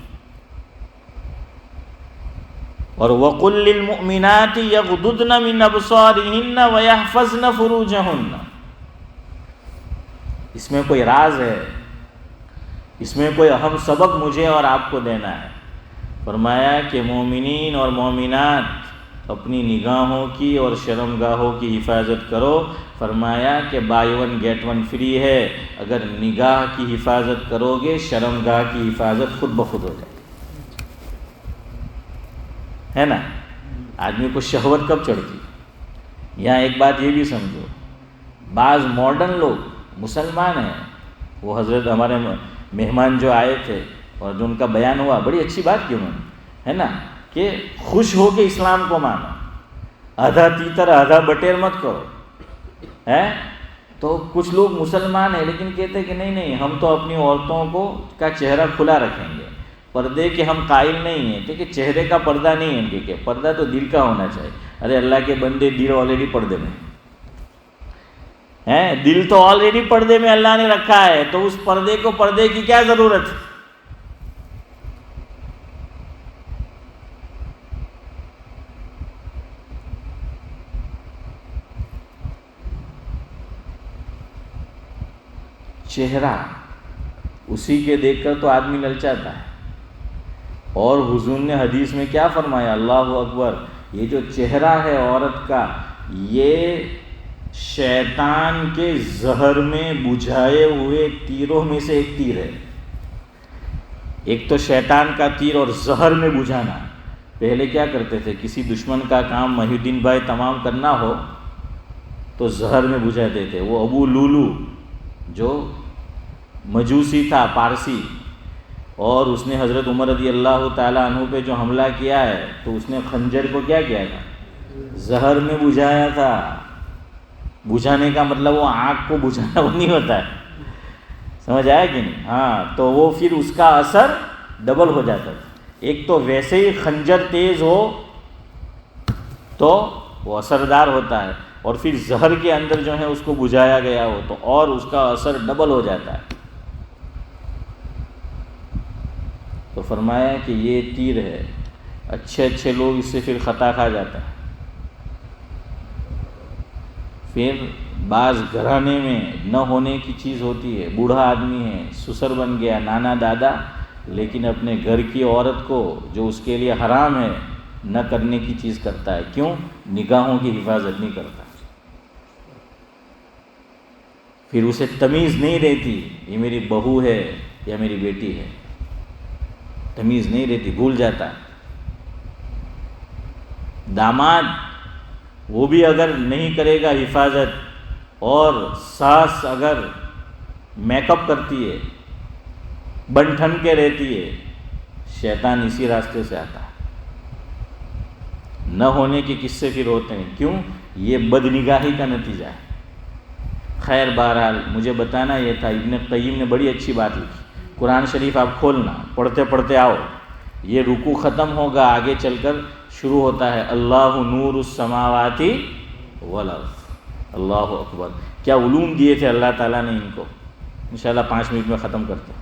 اور وَقُلْ لِلْمُؤْمِنَاتِ يَغْضُضْنَ مِنْ أَبْصَارِهِنَّ وَيَحْفَظْنَ فُرُوجَهُنَّ۔ اس میں کوئی راز ہے، اس میں کوئی اہم سبق مجھے اور آپ کو دینا ہے۔ فرمایا کہ مومنین اور مومنات اپنی نگاہوں کی اور شرمگاہوں کی حفاظت کرو۔ فرمایا کہ buy one get one free ہے، اگر نگاہ کی حفاظت کرو گے شرمگاہ کی حفاظت خود بخود ہو جائے، ہے نا؟ آدمی کو شہوت کب چڑھتی؟ یہاں ایک بات یہ بھی سمجھو، بعض ماڈرن لوگ مسلمان ہیں، وہ حضرت ہمارے مہمان جو آئے تھے اور جو ان کا بیان ہوا، بڑی اچھی بات کی انہوں نے، ہے نا، کہ خوش ہو کے اسلام کو مانو، آدھا تیتر آدھا بٹیر مت کرو، ہے۔ تو کچھ لوگ مسلمان ہیں لیکن کہتے ہیں کہ نہیں ہم تو اپنی عورتوں کا چہرہ کھلا رکھیں گے، پردے کے ہم قائل نہیں ہیں، کیونکہ چہرے کا پردہ نہیں ہے ان کے، کہ پردہ تو دل کا ہونا چاہیے۔ ارے اللہ کے بندے، دل آلریڈی پردے میں ہے، دل تو آلریڈی پردے میں اللہ نے رکھا ہے، تو اس پردے کو پردے کی کیا ضرورت ہے؟ چہرہ اسی کے دیکھ کر تو آدمی للچاتا ہے، اور حضور نے حدیث میں کیا فرمایا، اللہ اکبر، یہ جو چہرہ ہے عورت کا، یہ شیطان کے زہر میں بجھائے ہوئے تیروں میں سے ایک تیر ہے۔ ایک تو شیطان کا تیر اور زہر میں بجھانا۔ پہلے کیا کرتے تھے، کسی دشمن کا کام محی الدین بھائی تمام کرنا ہو تو زہر میں بجھاتے تھے۔ وہ ابو لولو جو مجوسی تھا، پارسی، اور اس نے حضرت عمر رضی اللہ تعالیٰ عنہ پہ جو حملہ کیا ہے تو اس نے خنجر کو کیا کیا تھا، زہر میں بجھایا تھا۔ بجھانے کا مطلب وہ آنکھ کو بجھانا وہ نہیں ہوتا ہے، سمجھ آیا کہ نہیں؟ ہاں، تو وہ پھر اس کا اثر ڈبل ہو جاتا تھا۔ ایک تو ویسے ہی خنجر تیز ہو تو وہ اثردار ہوتا ہے، اور پھر زہر کے اندر جو ہے اس کو بجھایا گیا ہو تو اور اس کا اثر ڈبل ہو جاتا ہے۔ تو فرمایا کہ یہ تیر ہے، اچھے لوگ اس سے پھر خطا کھا جاتا ہے۔ پھر بعض گھرانے میں نہ ہونے کی چیز ہوتی ہے، بوڑھا آدمی ہے، سسر بن گیا، نانا دادا، لیکن اپنے گھر کی عورت کو جو اس کے لیے حرام ہے نہ کرنے کی چیز کرتا ہے۔ کیوں؟ نگاہوں کی حفاظت نہیں کرتا۔ پھر اسے تمیز نہیں رہتی یہ میری بہو ہے یا میری بیٹی ہے، تمیز نہیں رہتی، بھول جاتا ہے۔ داماد وہ بھی اگر نہیں کرے گا حفاظت، اور ساس اگر میک اپ کرتی ہے، بن ٹھن کے رہتی ہے، شیطان اسی راستے سے آتا ہے۔ نہ ہونے کے قصے پھر ہوتے ہیں، کیوں؟ یہ بد نگاہی کا نتیجہ ہے۔ خیر، بہرحال مجھے بتانا یہ تھا، ابن قیم نے بڑی اچھی بات لکھی۔ قرآن شریف آپ کھولنا، پڑھتے پڑھتے آؤ، یہ رکوع ختم ہوگا، آگے چل کر شروع ہوتا ہے اللہ نور السماوات والارض۔ اللہ اکبر، کیا علوم دیے تھے اللہ تعالیٰ نے ان کو۔ انشاءاللہ 5 منٹ میں ختم کرتے ہیں۔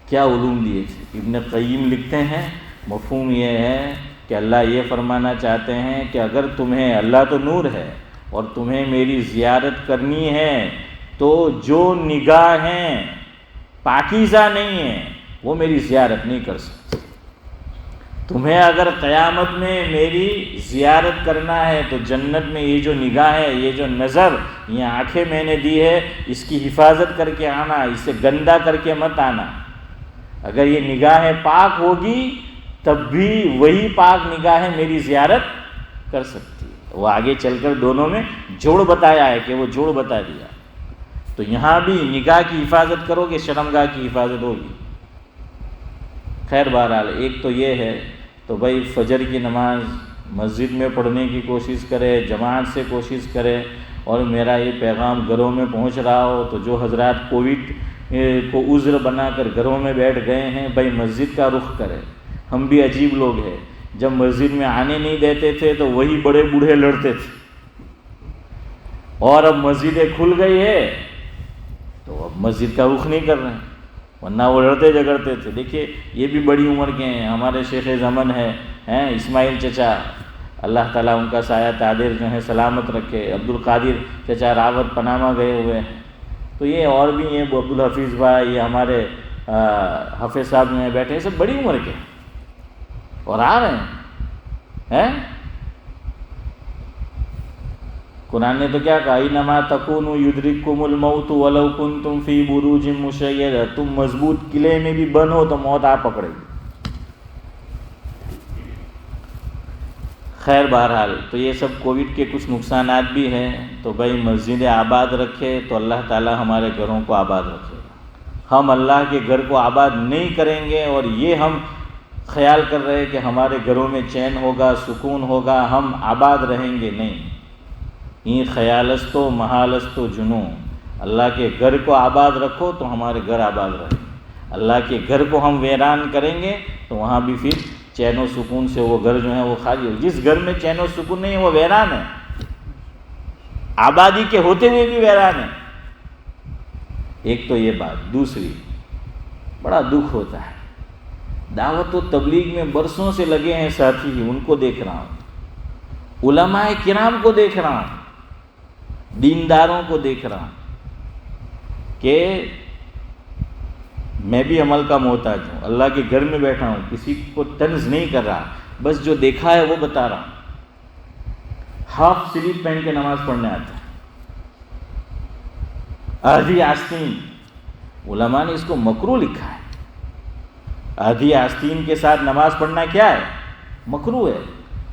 کیا علوم دیے تھے۔ ابن قیم لکھتے ہیں مفہوم یہ ہے کہ اللہ یہ فرمانا چاہتے ہیں کہ اگر تمہیں، اللہ تو نور ہے، اور تمہیں میری زیارت کرنی ہے تو جو نگاہیں پاکیزہ نہیں ہیں وہ میری زیارت نہیں کر سکتی۔ تمہیں اگر قیامت میں میری زیارت کرنا ہے تو جنت میں یہ جو نگاہ ہے، یہ جو نظر، یہ آنکھیں میں نے دی ہے، اس کی حفاظت کر کے آنا، اسے گندا کر کے مت آنا۔ اگر یہ نگاہیں پاک ہوگی تب بھی وہی پاک نگاہیں میری زیارت کر سکتی ہے۔ وہ آگے چل کر دونوں میں جوڑ بتایا ہے کہ وہ جوڑ بتا دیا۔ تو یہاں بھی نگاہ کی حفاظت کرو گے، شرمگاہ کی حفاظت ہوگی۔ خیر، بہرحال ایک تو یہ ہے، تو بھائی فجر کی نماز مسجد میں پڑھنے کی کوشش کرے، جماعت سے کوشش کرے، اور میرا یہ پیغام گھروں میں پہنچ رہا ہو تو جو حضرات کووڈ کو عذر بنا کر گھروں میں بیٹھ گئے ہیں، بھائی مسجد کا رخ کرے۔ ہم بھی عجیب لوگ ہیں، جب مسجد میں آنے نہیں دیتے تھے تو وہی بڑے بوڑھے لڑتے تھے، اور اب مسجدیں کھل گئی ہے تو اب مسجد کا رخ نہیں کر رہے ہیں، ورنہ وہ لڑتے جھگڑتے تھے۔ دیکھیے یہ بھی بڑی عمر کے ہیں، ہمارے شیخ زمن ہیں اسماعیل چچا، اللہ تعالیٰ ان کا سایہ تعدیر جو ہے سلامت رکھے۔ عبد القادر چچا راوت پناما گئے ہوئے ہیں، تو یہ اور بھی ہیں، عبد الحفیظ بھائی، یہ ہمارے حافظ صاحب جو ہیں بیٹھے ہیں، سب بڑی عمر کے ہیں اور آ رہے ہیں۔ قرآن نے تو کیا کہا، اِنَّمَا تَكُونُوا يُدْرِككُمُ الْمَوْتُ وَلَوْ كُنْتُمْ فِي بُرُوجٍ مُّشَيَّدَةٍ۔ تم مضبوط قلعے میں بھی بند ہو تو موت آ پکڑے گی۔ خیر بہرحال تو یہ سب کووڈ کے کچھ نقصانات بھی ہیں. تو بھائی مسجد آباد رکھے تو اللہ تعالیٰ ہمارے گھروں کو آباد رکھے گا. ہم اللہ کے گھر کو آباد نہیں کریں گے اور یہ ہم خیال کر رہے کہ ہمارے گھروں میں چین ہوگا، سکون ہوگا، ہم آباد رہیں گے، نہیں. این خیالست و محالست و جنوں. اللہ کے گھر کو آباد رکھو تو ہمارے گھر آباد رہیں گے. اللہ کے گھر کو ہم ویران کریں گے تو وہاں بھی پھر چین و سکون سے وہ گھر جو ہے وہ خالی ہو. جس گھر میں چین و سکون نہیں ہے وہ ویران ہے، آبادی کے ہوتے ہوئے بھی ویران ہے. ایک تو یہ بات. دوسری، بڑا دکھ ہوتا ہے، دعوت و تبلیغ میں برسوں سے لگے ہیں ساتھی، ان کو دیکھ رہا ہوں، علماء کرام کو دیکھ رہا ہوں، دینداروں کو دیکھ رہا ہوں کہ میں بھی عمل کا محتاج ہوں، اللہ کے گھر میں بیٹھا ہوں، کسی کو طنز نہیں کر رہا، بس جو دیکھا ہے وہ بتا رہا ہوں. ہاف سلیپ پہن کے نماز پڑھنے آتا ہے، آدھی آستین. علماء نے اس کو مکروہ لکھا ہے. آدھی آستین کے ساتھ نماز پڑھنا کیا ہے؟ مکروہ ہے.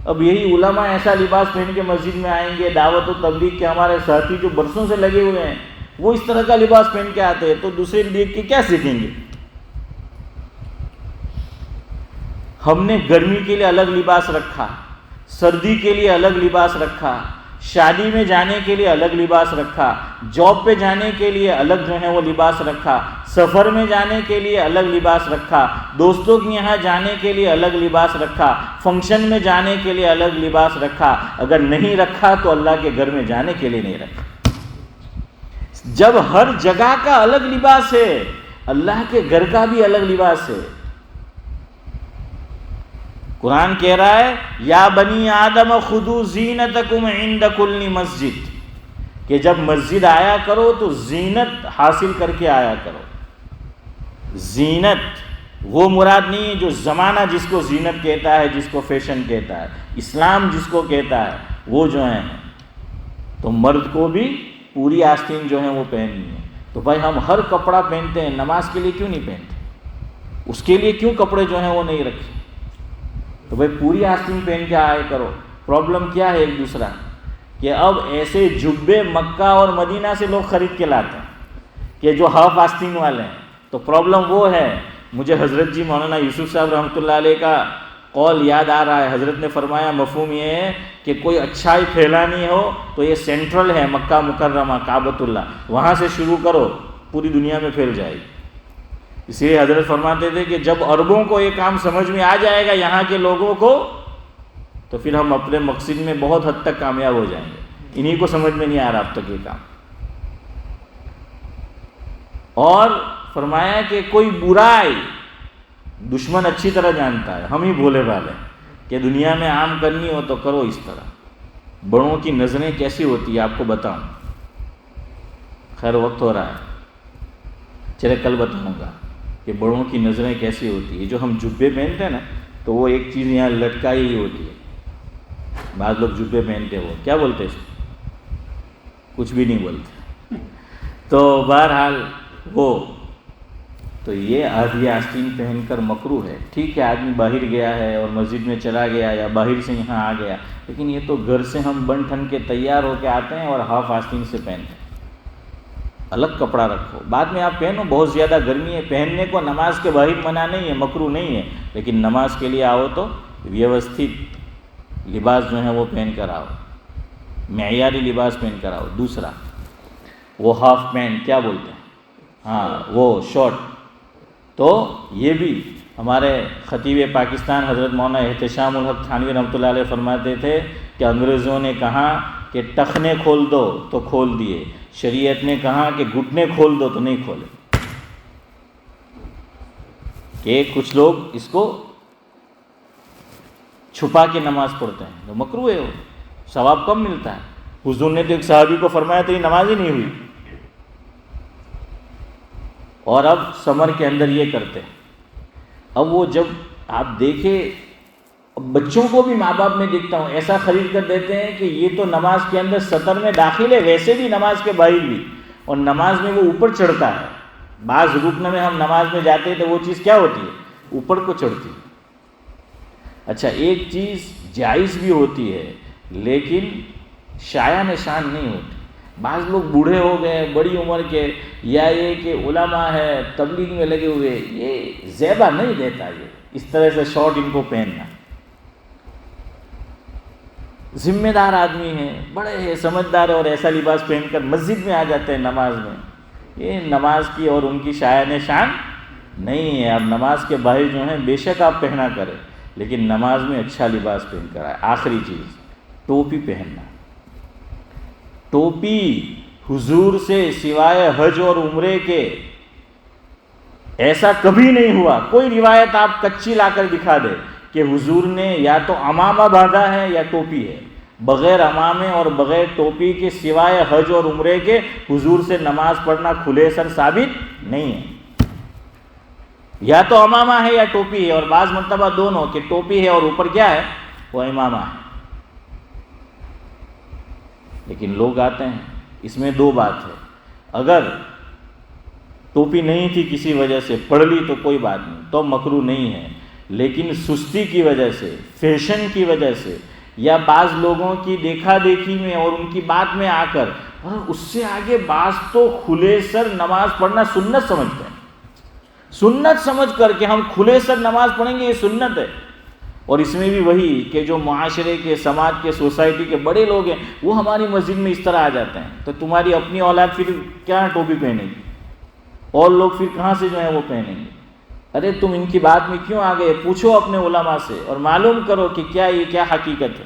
اب یہی علماء ایسا لباس پہن کے مسجد میں آئیں گے، دعوت و تبلیغ کے ہمارے ساتھی جو برسوں سے لگے ہوئے ہیں وہ اس طرح کا لباس پہن کے آتے ہیں تو دوسرے دیکھ کے کیا سیکھیں گے؟ ہم نے گرمی کے لیے الگ لباس رکھا، سردی کے لیے الگ لباس رکھا، شادی میں جانے کے لیے الگ لباس رکھا، جاب پہ جانے کے لیے الگ جو ہے وہ لباس رکھا، سفر میں جانے کے لیے الگ لباس رکھا، دوستوں کے یہاں جانے کے لیے الگ لباس رکھا، فنکشن میں جانے کے لیے الگ لباس رکھا. اگر نہیں رکھا تو اللہ کے گھر میں جانے کے لیے نہیں رکھا. جب ہر جگہ کا الگ لباس ہے، اللہ کے گھر کا بھی الگ لباس ہے. قرآن کہہ رہا ہے یا بنی آدم خذوا زینتکم عند کل مسجد، کہ جب مسجد آیا کرو تو زینت حاصل کر کے آیا کرو. زینت وہ مراد نہیں ہے جو زمانہ جس کو زینت کہتا ہے، جس کو فیشن کہتا ہے، اسلام جس کو کہتا ہے وہ جو ہیں. تو مرد کو بھی پوری آستین جو ہے وہ پہننی ہے. تو بھائی ہم ہر کپڑا پہنتے ہیں، نماز کے لیے کیوں نہیں پہنتے؟ اس کے لیے کیوں کپڑے جو ہیں وہ نہیں رکھے؟ تو بھائی پوری آستین پہن کے آئے کرو. پرابلم کیا ہے ایک دوسرا کہ اب ایسے جبے مکہ اور مدینہ سے لوگ خرید کے لاتے ہیں کہ جو ہاف آستین والے ہیں. تو پرابلم وہ ہے. مجھے حضرت جی مولانا یوسف صاحب رحمۃ اللہ علیہ کا قول یاد آ رہا ہے. حضرت نے فرمایا مفہوم یہ ہے کہ کوئی اچھائی پھیلانی ہو تو یہ سینٹرل ہے مکہ مکرمہ کعبۃ اللہ، وہاں سے شروع کرو، پوری دنیا میں پھیل جائے گی. اس لیے حضرت فرماتے تھے کہ جب عربوں کو یہ کام سمجھ میں آ جائے گا یہاں کے لوگوں کو، تو پھر ہم اپنے مقصد میں بہت حد تک کامیاب ہو جائیں گے. انہی کو سمجھ میں نہیں آ رہا اب تک یہ کام. اور فرمایا کہ کوئی برائی دشمن اچھی طرح جانتا ہے، ہم ہی بھولے والے کہ دنیا میں عام کرنی ہو تو کرو اس طرح. بڑوں کی نظریں کیسی ہوتی ہے آپ کو بتاؤں. خیر وقت ہو رہا ہے، چلے کل بتاؤں گا کہ بڑوں کی نظریں کیسی ہوتی ہے. جو ہم جبے پہنتے ہیں نا تو وہ ایک چیز یہاں لٹکائی ہی ہوتی ہے. بعض لوگ جبے پہنتے وہ کیا بولتے ہیں اس کو؟ کچھ بھی نہیں بولتے. تو بہرحال وہ تو یہ آدھی آستین پہن کر مکروہ ہے. ٹھیک ہے آدمی باہر گیا ہے اور مسجد میں چلا گیا یا باہر سے یہاں آ گیا، لیکن یہ تو گھر سے ہم بن ٹھن کے تیار ہو کے آتے ہیں اور ہاف آستین سے پہنتے ہیں. الگ کپڑا رکھو، بعد میں آپ پہنو. بہت زیادہ گرمی ہے پہننے کو، نماز کے باہر منع نہیں ہے، مکروہ نہیں ہے، لیکن نماز کے لیے آؤ تو ویوستھت لباس جو ہے وہ پہن کر آؤ، معیاری لباس پہن کر آؤ. دوسرا وہ ہاف پینٹ کیا بولتے ہیں، ہاں وہ شارٹ. تو یہ بھی ہمارے خطیب پاکستان حضرت مولانا احتشام الحق تھانوی رحمۃ اللہ علیہ فرماتے تھے کہ انگریزوں نے کہا کہ ٹخنے کھول دو تو کھول دیے، شریعت نے کہا کہ گھٹنے کھول دو تو نہیں کھولے. کہ کچھ لوگ اس کو چھپا کے نماز پڑھتے ہیں تو مکروہ ہے، وہ ثواب کم ملتا ہے. حضور نے تو ایک صحابی کو فرمایا تیری نماز ہی نہیں ہوئی، اور اب سمر کے اندر یہ کرتے ہیں. اب وہ جب آپ دیکھیں بچوں کو بھی ماں باپ میں دیکھتا ہوں ایسا خرید کر دیتے ہیں کہ یہ تو نماز کے اندر سطر میں داخل ہے، ویسے بھی نماز کے باہر بھی، اور نماز میں وہ اوپر چڑھتا ہے. بعض رکن میں ہم نماز میں جاتے ہیں تو وہ چیز کیا ہوتی ہے، اوپر کو چڑھتی ہے. اچھا ایک چیز جائز بھی ہوتی ہے لیکن شایع نشان نہیں ہوتی. بعض لوگ بوڑھے ہو گئے بڑی عمر کے، یا یہ کہ علماء ہے تبلیغ میں لگے ہوئے، یہ زیبا نہیں دیتا. یہ اس طرح سے شارٹ ان کو پہننا. ذمہ دار آدمی ہیں، بڑے ہیں، سمجھدار ہے، اور ایسا لباس پہن کر مسجد میں آ جاتے ہیں نماز میں. یہ نماز کی اور ان کی شایع نشان نہیں ہے. اب نماز کے باہر جو ہیں بے شک آپ پہنا کریں، لیکن نماز میں اچھا لباس پہن کر آئے. آخری چیز ٹوپی پہننا. ٹوپی حضور سے سوائے حج اور عمرے کے ایسا کبھی نہیں ہوا. کوئی روایت آپ کچی لا کر دکھا دے کہ حضور نے یا تو عمامہ باندھا ہے یا ٹوپی ہے. بغیر عمامے اور بغیر ٹوپی کے سوائے حج اور عمرے کے حضور سے نماز پڑھنا کھلے سر ثابت نہیں ہے. یا تو عمامہ ہے یا ٹوپی ہے، اور بعض مرتبہ دونوں، کہ ٹوپی ہے اور اوپر کیا ہے، وہ عمامہ ہے. لیکن لوگ آتے ہیں، اس میں دو بات ہے. اگر ٹوپی نہیں تھی کسی وجہ سے پڑھ لی تو کوئی بات نہیں، تو مکروہ نہیں ہے. لیکن سستی کی وجہ سے، فیشن کی وجہ سے، یا بعض لوگوں کی دیکھا دیکھی میں اور ان کی بات میں آ کر، اور اس سے آگے بعض تو کھلے سر نماز پڑھنا سنت سمجھتے ہیں. سنت سمجھ کر کہ ہم کھلے سر نماز پڑھیں گے، یہ سنت ہے. اور اس میں بھی وہی کہ جو معاشرے کے، سماج کے، سوسائٹی کے بڑے لوگ ہیں، وہ ہماری مسجد میں اس طرح آ جاتے ہیں. تو تمہاری اپنی اولاد پھر کیا ٹوپی پہنے گی، اور لوگ پھر کہاں سے جو ہے وہ پہنیں گے. ارے تم ان کی بات میں کیوں آ گئے؟ پوچھو اپنے علماء سے اور معلوم کرو کہ کیا یہ کیا حقیقت ہے.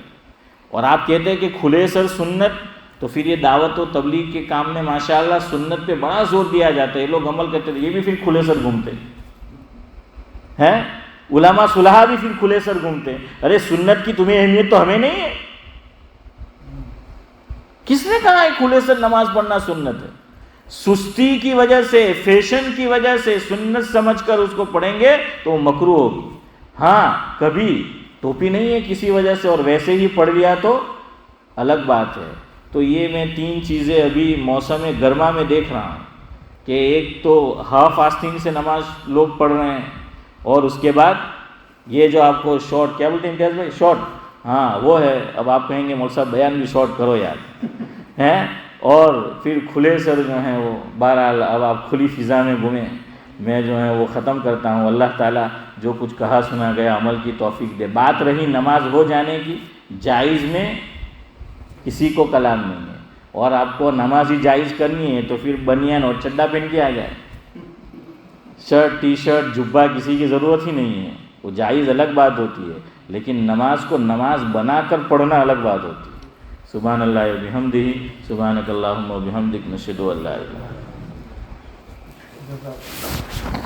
اور آپ کہتے ہیں کہ کھلے سر سنت، تو پھر یہ دعوت و تبلیغ کے کام میں ماشاءاللہ سنت پہ بڑا زور دیا جاتا ہے. یہ لوگ عمل کرتے ہیں، یہ بھی پھر کھلے سر گھومتے ہیں. علماء صلحاء بھی پھر کھلے سر گھومتے ہیں. ارے سنت کی تمہیں اہمیت تو ہمیں نہیں ہے. کس نے کہا ہے کھلے سر نماز پڑھنا سنت ہے؟ سستی کی وجہ سے، فیشن کی وجہ سے سنت سمجھ کر اس کو پڑھیں گے تو مکروہ ہوگی. ہاں کبھی ٹوپی نہیں ہے کسی وجہ سے اور ویسے ہی پڑھ لیا تو الگ بات ہے. تو یہ میں 3 چیزیں ابھی موسم گرما میں دیکھ رہا ہوں کہ ایک تو ہاف آستین سے نماز لوگ پڑھ رہے ہیں، اور اس کے بعد یہ جو آپ کو شارٹ، کیا بولتے ہیں امتیاز بھائی، شارٹ، ہاں وہ ہے. اب آپ کہیں گے مول صاحب بیان بھی شارٹ کرو یار ہیں. اور پھر کھلے سر جو ہیں وہ، بہرحال اب آپ کھلی فضا میں گھومیں. میں جو ہے وہ ختم کرتا ہوں. اللہ تعالیٰ جو کچھ کہا سنا گیا عمل کی توفیق دے. بات رہی نماز ہو جانے کی، جائز میں کسی کو کلام نہیں ہے. اور آپ کو نماز ہی جائز کرنی ہے تو پھر بنیان اور چڈا پہن کے آ جائے. شرٹ، ٹی شرٹ، جبہ کسی کی ضرورت ہی نہیں ہے. وہ جائز الگ بات ہوتی ہے، لیکن نماز کو نماز بنا کر پڑھنا الگ بات ہوتی ہے. سبحان اللہ و بحمدہ، سبحانک اللہم و بحمدک، نشہد ان لا الہ الا انت.